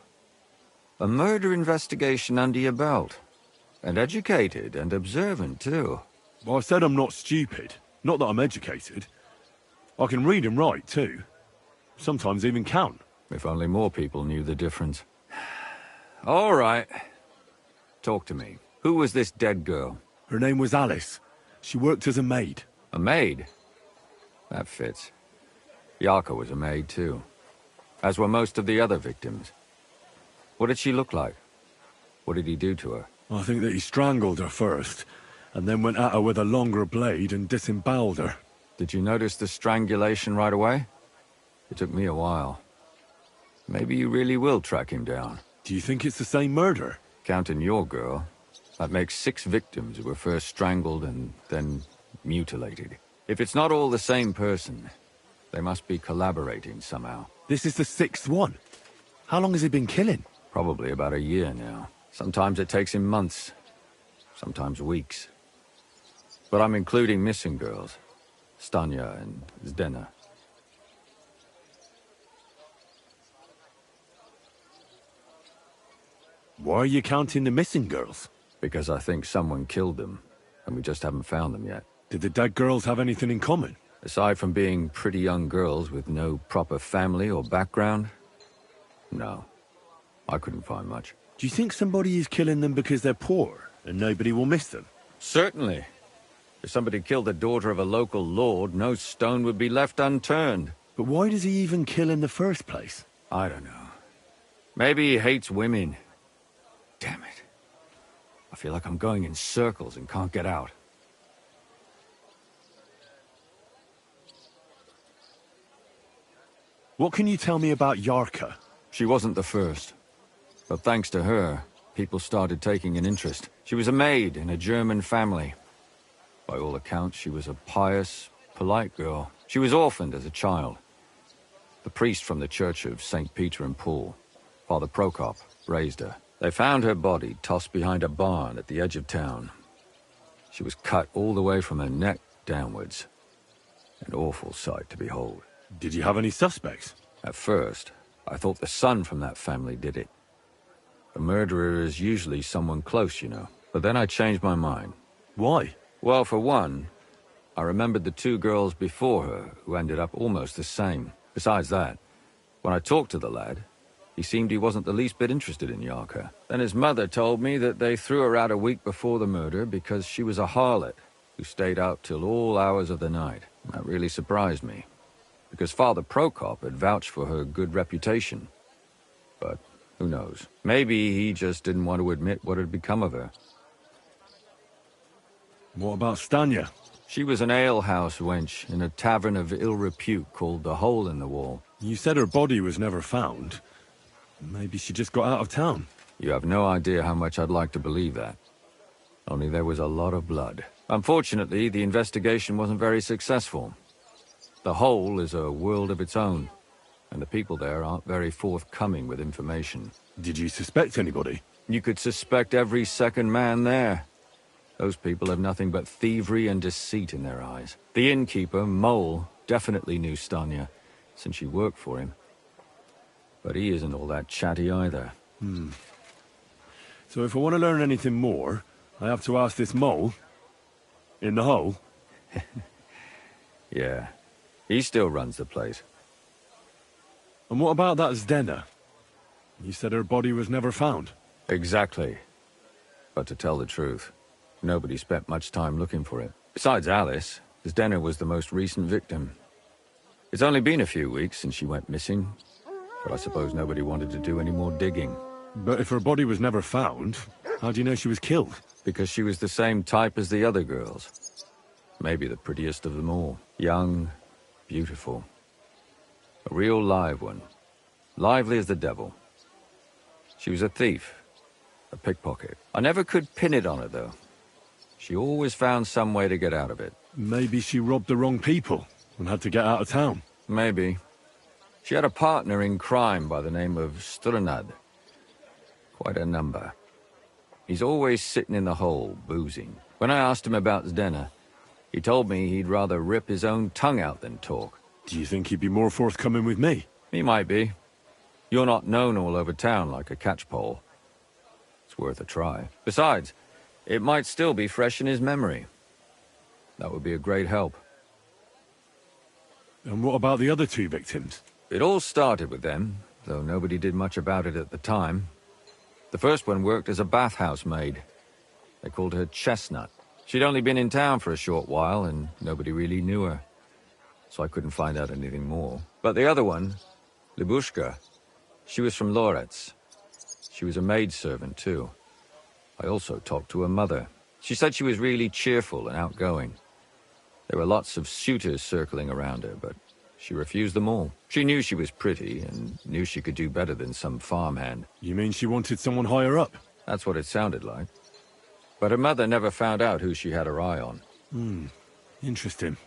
A murder investigation under your belt. And educated and observant, too. Well, I said I'm not stupid. Not that I'm educated. I can read and write, too. Sometimes even count. If only more people knew the difference. All right. Talk to me. Who was this dead girl? Her name was Alice. She worked as a maid. A maid? That fits. Yarka was a maid, too. As were most of the other victims. What did she look like? What did he do to her? I think that he strangled her first, and then went at her with a longer blade and disemboweled her. Did you notice the strangulation right away? It took me a while. Maybe you really will track him down. Do you think it's the same murder? Counting your girl, that makes 6 victims who were first strangled and then mutilated. If it's not all the same person, they must be collaborating somehow. This is the 6th one. How long has he been killing? Probably about a year now. Sometimes it takes him months, sometimes weeks. But I'm including missing girls, Stanya and Zdena. Why are you counting the missing girls? Because I think someone killed them, and we just haven't found them yet. Did the dead girls have anything in common? Aside from being pretty young girls with no proper family or background? No. I couldn't find much. Do you think somebody is killing them because they're poor, and nobody will miss them? Certainly. If somebody killed the daughter of a local lord, no stone would be left unturned. But why does he even kill in the first place? I don't know. Maybe he hates women. Damn it. I feel like I'm going in circles and can't get out. What can you tell me about Yarka? She wasn't the first. But thanks to her, people started taking an interest. She was a maid in a German family. By all accounts, she was a pious, polite girl. She was orphaned as a child. The priest from the Church of St. Peter and Paul, Father Prokop, raised her. They found her body tossed behind a barn at the edge of town. She was cut all the way from her neck downwards. An awful sight to behold. Did you have any suspects? At first, I thought the son from that family did it. A murderer is usually someone close, you know. But then I changed my mind. Why? Well, for one, I remembered the 2 girls before her who ended up almost the same. Besides that, when I talked to the lad, he seemed he wasn't the least bit interested in Yarka. Then his mother told me that they threw her out a week before the murder because she was a harlot who stayed out till all hours of the night. That really surprised me, because Father Prokop had vouched for her good reputation. But who knows? Maybe he just didn't want to admit what had become of her. What about Stanya? She was an alehouse wench in a tavern of ill repute called the Hole in the Wall. You said her body was never found. Maybe she just got out of town. You have no idea how much I'd like to believe that. Only there was a lot of blood. Unfortunately, the investigation wasn't very successful. The Hole is a world of its own, and the people there aren't very forthcoming with information. Did you suspect anybody? You could suspect every second man there. Those people have nothing but thievery and deceit in their eyes. The innkeeper, Mole, definitely knew Stanya, since she worked for him. But he isn't all that chatty either. So if I want to learn anything more, I have to ask this Mole in the hole? Yeah. He still runs the place. And what about that Zdena? You said her body was never found. Exactly. But to tell the truth, nobody spent much time looking for it. Besides Alice, Zdena was the most recent victim. It's only been a few weeks since she went missing, but I suppose nobody wanted to do any more digging. But if her body was never found, how do you know she was killed? Because she was the same type as the other girls. Maybe the prettiest of them all. Young, beautiful. A real live one. Lively as the devil. She was a thief. A pickpocket. I never could pin it on her, though. She always found some way to get out of it. Maybe she robbed the wrong people and had to get out of town. Maybe. She had a partner in crime by the name of Strunad. Quite a number. He's always sitting in the hole, boozing. When I asked him about Zdena, he told me he'd rather rip his own tongue out than talk. Do you think he'd be more forthcoming with me? He might be. You're not known all over town like a catchpole. It's worth a try. Besides, it might still be fresh in his memory. That would be a great help. And what about the other 2 victims? It all started with them, though nobody did much about it at the time. The first one worked as a bathhouse maid. They called her Chestnut. She'd only been in town for a short while, and nobody really knew her. So I couldn't find out anything more. But the other one, Libushka, she was from Loretz. She was a maidservant, too. I also talked to her mother. She said she was really cheerful and outgoing. There were lots of suitors circling around her, but she refused them all. She knew she was pretty, and knew she could do better than some farmhand. You mean she wanted someone higher up? That's what it sounded like. But her mother never found out who she had her eye on. Interesting.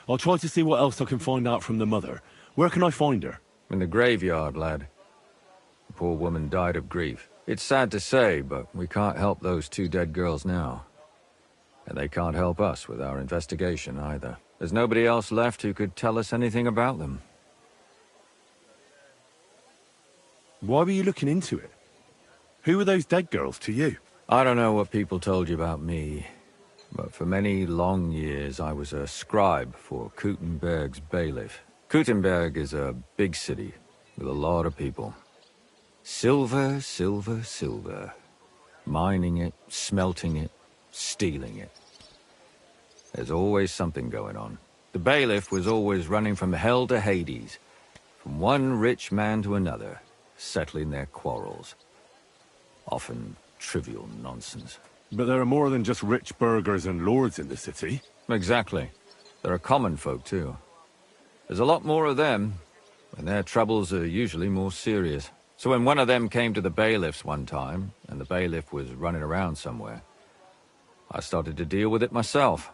I'll try to see what else I can find out from the mother. Where can I find her? In the graveyard, lad. The poor woman died of grief. It's sad to say, but we can't help those 2 dead girls now. And they can't help us with our investigation either. There's nobody else left who could tell us anything about them. Why were you looking into it? Who were those dead girls to you? I don't know what people told you about me, but for many long years I was a scribe for Kuttenberg's bailiff. Kuttenberg is a big city with a lot of people. Silver, silver, silver. Mining it, smelting it, stealing it. There's always something going on. The bailiff was always running from hell to Hades, from one rich man to another, settling their quarrels. Often trivial nonsense. But there are more than just rich burghers and lords in the city. Exactly. There are common folk, too. There's a lot more of them, and their troubles are usually more serious. So when one of them came to the bailiff's one time, and the bailiff was running around somewhere, I started to deal with it myself.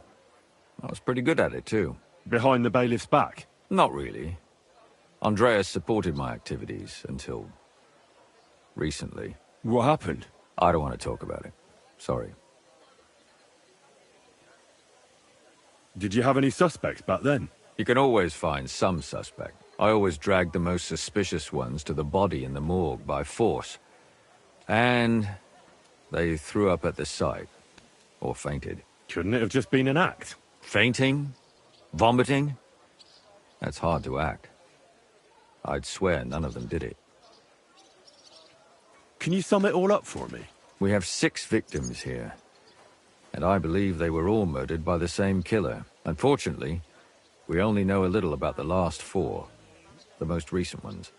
I was pretty good at it, too. Behind the bailiff's back? Not really. Andreas supported my activities until recently. What happened? I don't want to talk about it. Sorry. Did you have any suspects back then? You can always find some suspect. I always dragged the most suspicious ones to the body in the morgue by force. And they threw up at the sight. Or fainted. Couldn't it have just been an act? Fainting? Vomiting? That's hard to act. I'd swear none of them did it. Can you sum it all up for me? We have 6 victims here. And I believe they were all murdered by the same killer. Unfortunately, we only know a little about the last 4. The most recent ones.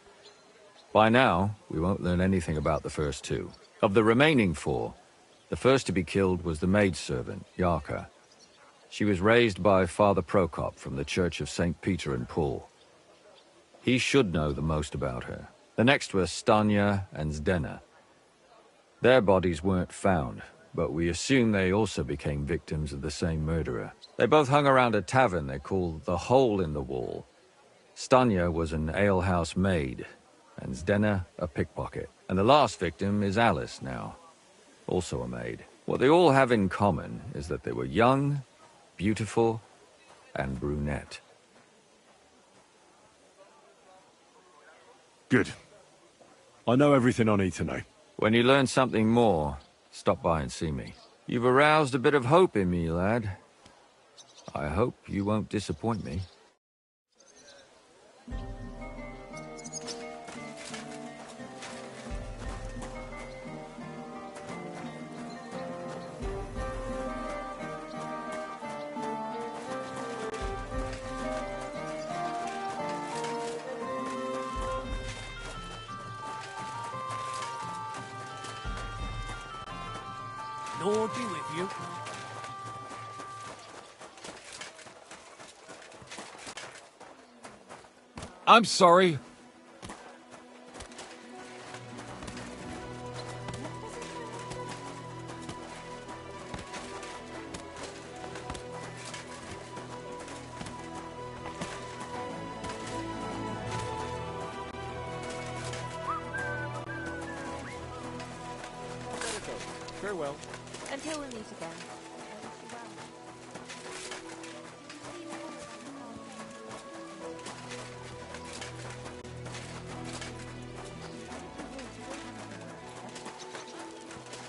By now, we won't learn anything about the first 2. Of the remaining 4, the first to be killed was the maidservant, Yarka. She was raised by Father Prokop from the Church of St. Peter and Paul. He should know the most about her. The next were Stanya and Zdena. Their bodies weren't found, but we assume they also became victims of the same murderer. They both hung around a tavern they called the Hole in the Wall. Stanya was an alehouse maid, and Zdena a pickpocket. And the last victim is Alice now, also a maid. What they all have in common is that they were young, beautiful, and brunette. Good. I know everything I need to know. When you learn something more, stop by and see me. You've aroused a bit of hope in me, lad. I hope you won't disappoint me. Lord be with you. I'm sorry. Farewell. Until we meet again.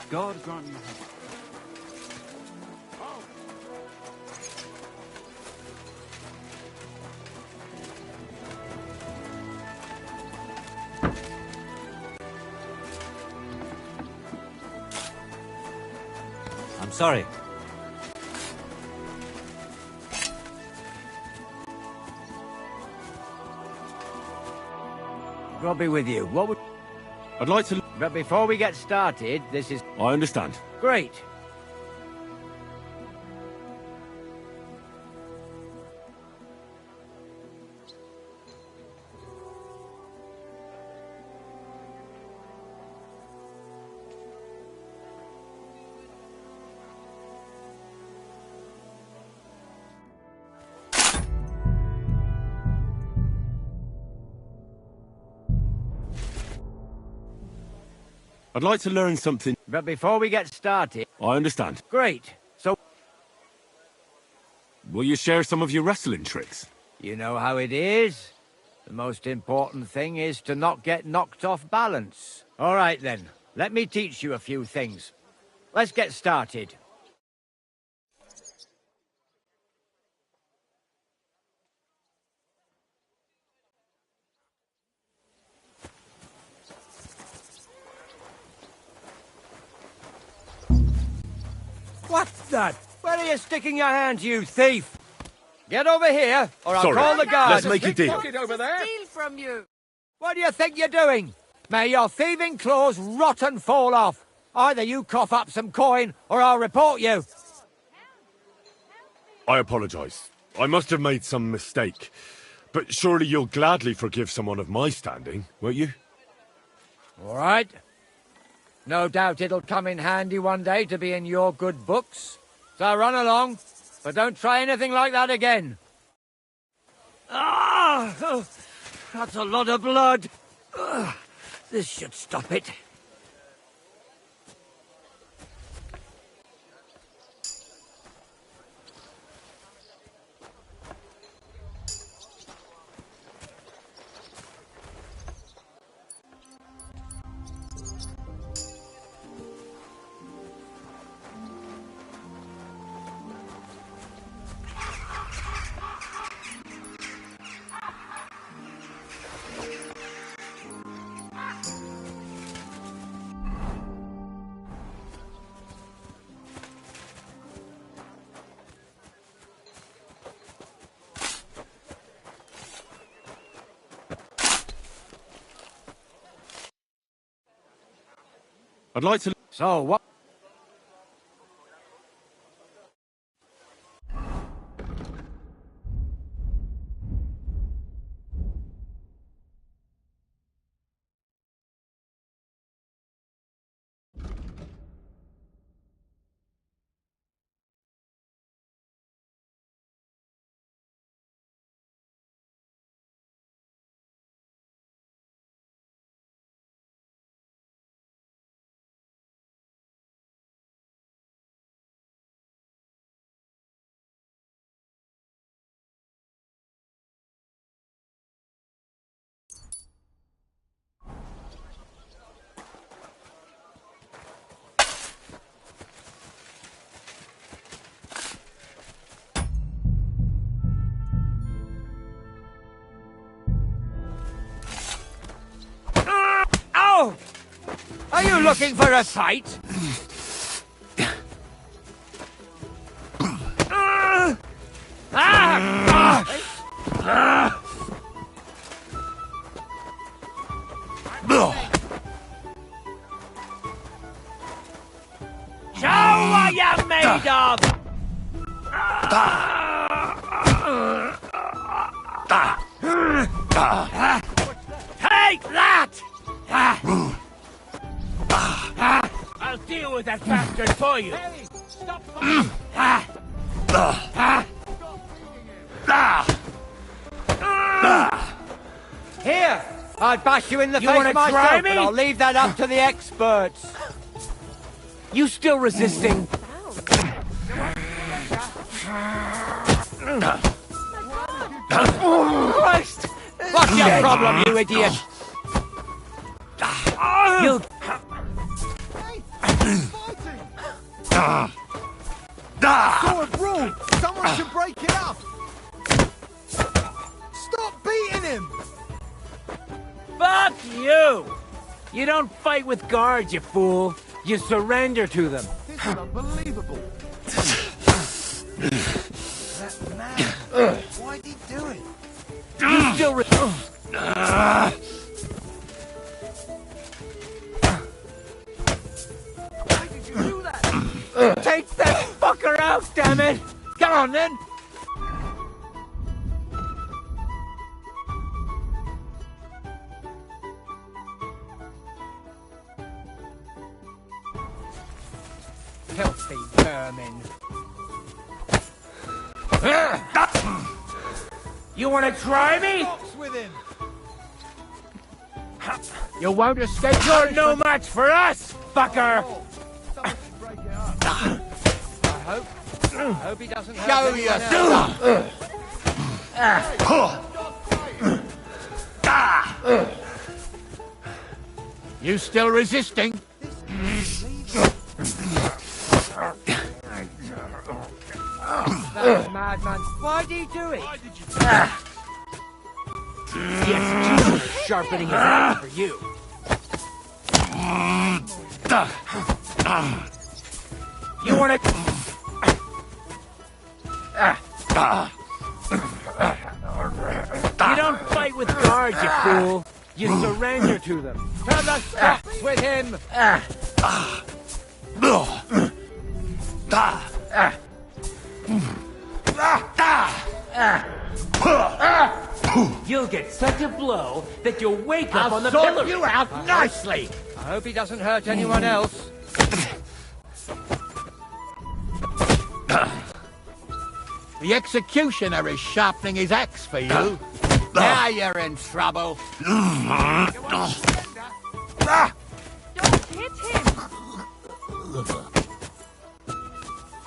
God grant you health. I'm sorry. I'll be with you. What would... I'd like to... But before we get started, this is... I understand. Great. I'd like to learn something... But before we get started... I understand. Great. So... Will you share some of your wrestling tricks? You know how it is. The most important thing is to not get knocked off balance. All right, then. Let me teach you a few things. Let's get started. What's that? Where are you sticking your hand, you thief? Get over here, or I'll Sorry. call the guards. Let's make a deal. Over there. Steal from you. What do you think you're doing? May your thieving claws rot and fall off. Either you cough up some coin, or I'll report you. I apologize. I must have made some mistake. But surely you'll gladly forgive someone of my standing, won't you? All right. No doubt it'll come in handy one day to be in your good books. So run along, but don't try anything like that again. Ah! Oh, that's a lot of blood. This should stop it. I'd like to... So, what... Ow! Are you looking for a fight? Show what you're made of! Take that! I'll deal with that bastard for you. Hey, stop Here! I'd bash you in the You face wanna myself, try but me? I'll leave that up to the experts. You still resisting? Christ! What's your problem, you idiot? You'll... Sword rule! Someone should break it up! Stop beating him! Fuck you! You don't fight with guards, you fool. You surrender to them. This is unbelievable! That man! Why'd he do it? You still Why did you do that? Take that fucker out, damn it! Come on, then! Filthy vermin. You wanna try me? Box with him! You won't escape. You're no match for us, fucker! Someone should break it up. I hope he doesn't hurt Show anyone else. You still resisting? That madman. Why'd he do it? Yes, sharpening his knife for you. You wanna... You don't fight with guards, you fool. You surrender to them. Turn the stocks with him. You'll get such a blow that you'll wake up I'll on the sort pillory. you out nicely. I hope he doesn't hurt anyone else. The executioner is sharpening his axe for you. Now you're in trouble. Don't hit him!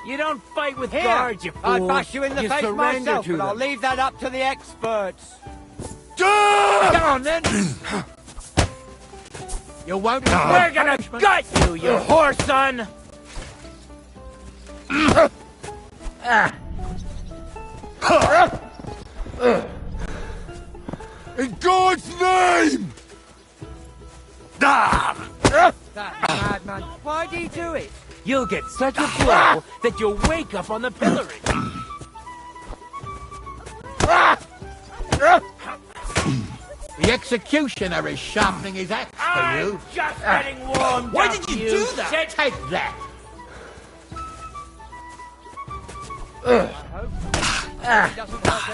You don't fight with Here, guards, you fool. I'd bash you in the You face surrender myself, to but I'll them. leave that up to the experts. Come on, then. You won't. We're gonna gut you, you whore son! In God's name! That madman. Why'd he do it? You'll get such a blow that you'll wake up on the pillory. The executioner is sharpening his axe for I'm you. just getting warmed Why up, did you do that? shit. Take that.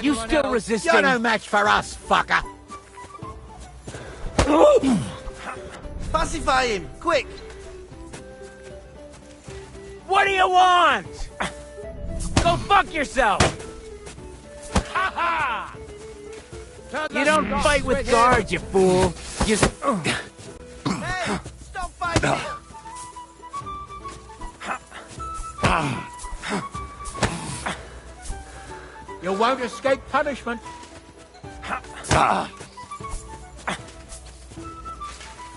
You still resisting? You're no match for us, fucker. Pacify him, quick! What do you want? Go fuck yourself! Ha ha! You don't fight with guards, you fool. You... Hey, stop fighting! You won't escape punishment.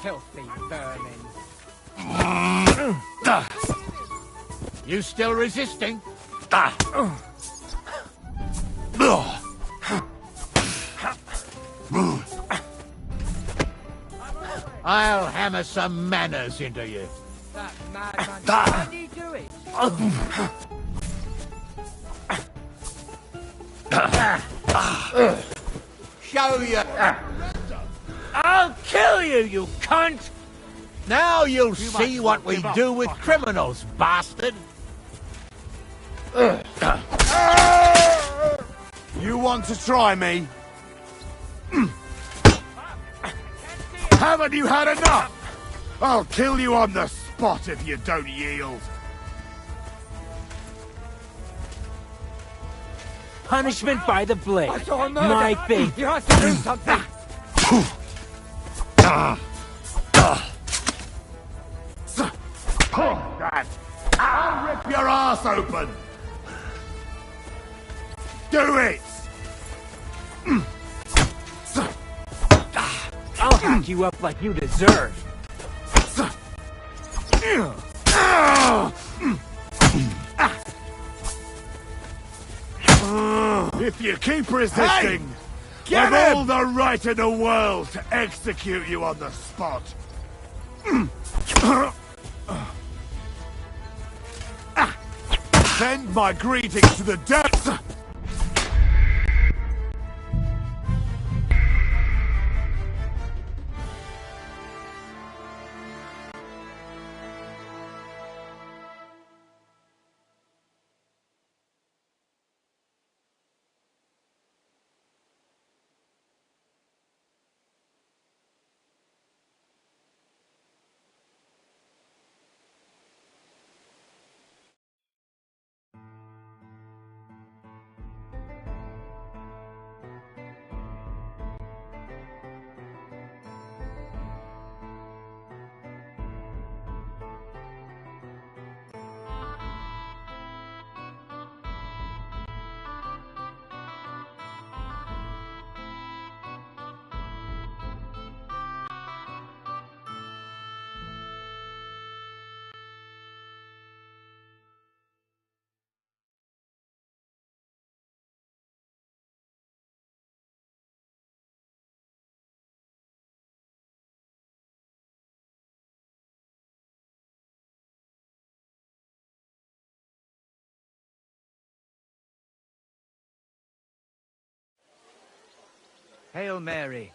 Filthy vermin. You still resisting? I'll hammer some manners into you. That madman. Why'd he do it? Show you. I'll kill you, you cunt! Now you'll see what we do with criminals, bastard. You want to try me? Haven't you had enough? I'll kill you on the spot if you don't yield. Punishment by the blade. My faith. You have to do something. That. I'll rip your ass open. Do it. I'll hack you up like you deserve. If you keep resisting, I've all the right in the world to execute you on the spot. Send my greetings to the depths. Hail Mary.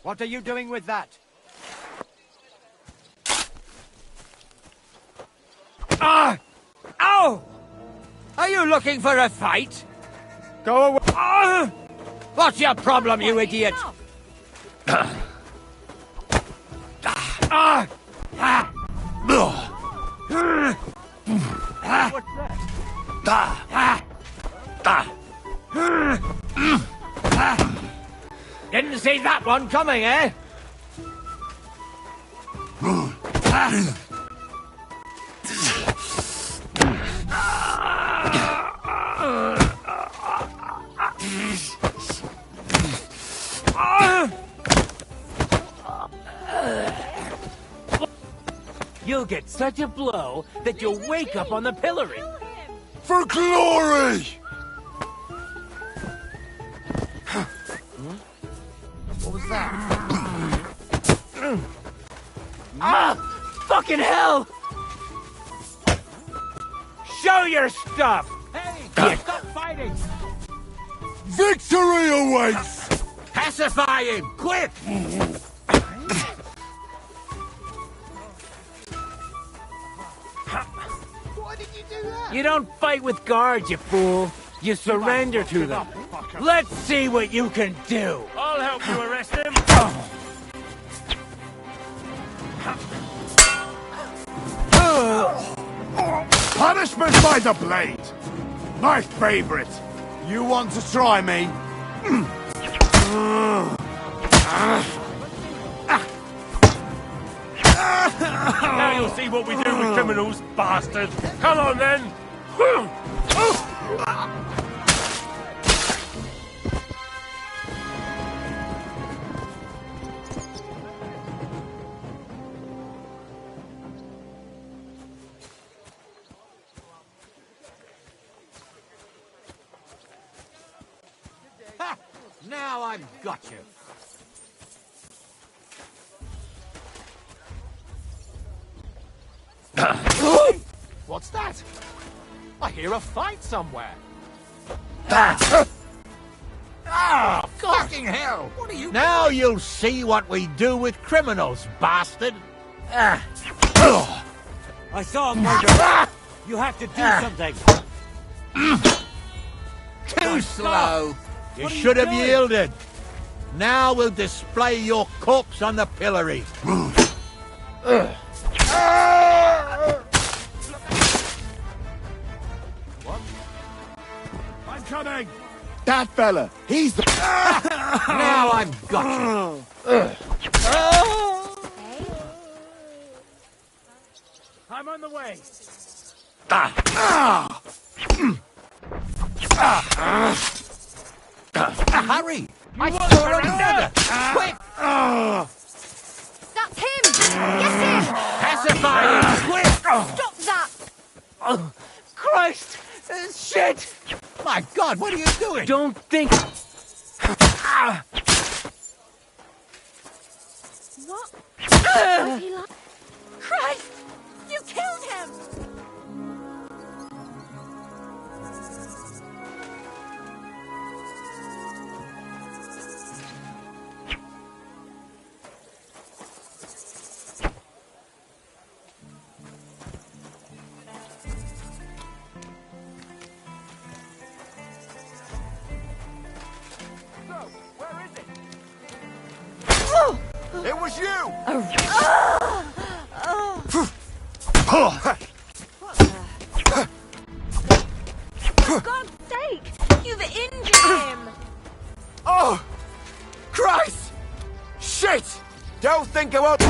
What are you doing with that? Ah! Ow! Are you looking for a fight? Go away. Ah! What's your problem, you idiot? Ah! Ah! What's that? Didn't see that one coming, eh? You'll get such a blow that you'll wake up on the pillory. For glory! What was that? Ah! Fucking hell! Show your stuff! Hey, stop fighting! Victory awaits! Pacify him, quick! Why did you do that? You don't fight with guards, you fool. You surrender to them. Let's see what you can do. I'll help you arrest him. Punishment by the blade! My favorite! You want to try me? Now you'll see what we do with criminals, bastard! Come on then! Ha! Now I've got you. What's that? I hear a fight somewhere. Ah, fucking hell! What are you Now you'll see what we do with criminals, bastard! I saw him murder. You have to do something. Too slow. You should have yielded. Now we'll display your corpse on the pillory. I'm coming! That fella, he's the... Now I've got you. I'm on the way. Hurry! I saw an order! Quick! That's him! Get him! Pacify him! Quick! Stop that! Oh, Christ! Shit! My God, what are you doing? Don't think... What? Was he like... Christ! You killed him! It was you! For God's sake! You've injured him! Oh! Christ! Shit! Don't think I won't...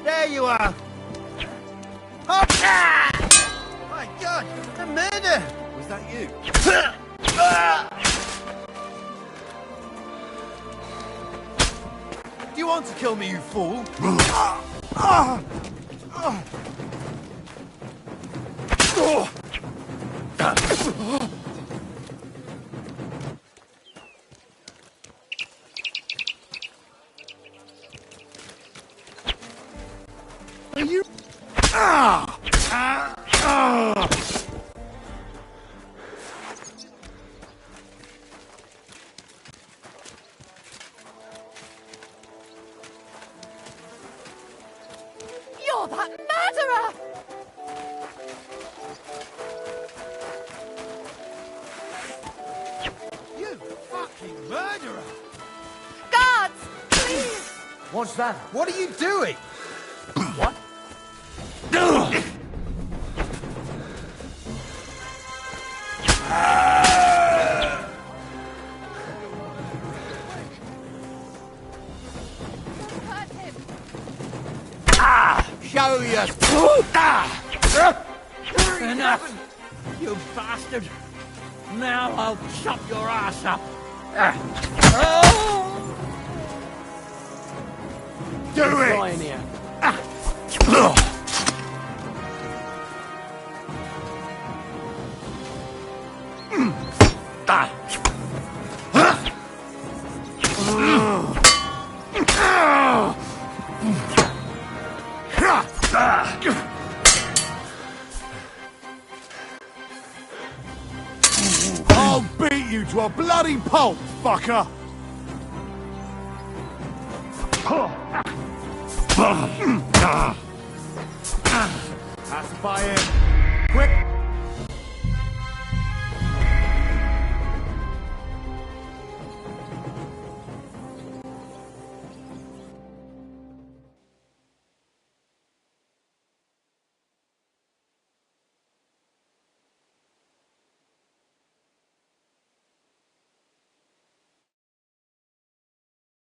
There you are! Oh, my God! A murder! Was that you? Do you want to kill me, you fool? Are you... You're that murderer! You fucking murderer! Guards! Please! What's that? What are you doing? What? Hurt him! Show you! Enough! You bastard! Now I'll chop your ass up! Do it! Fly in here. I'll beat you to a bloody pulp, fucker! Pacify him! Quick!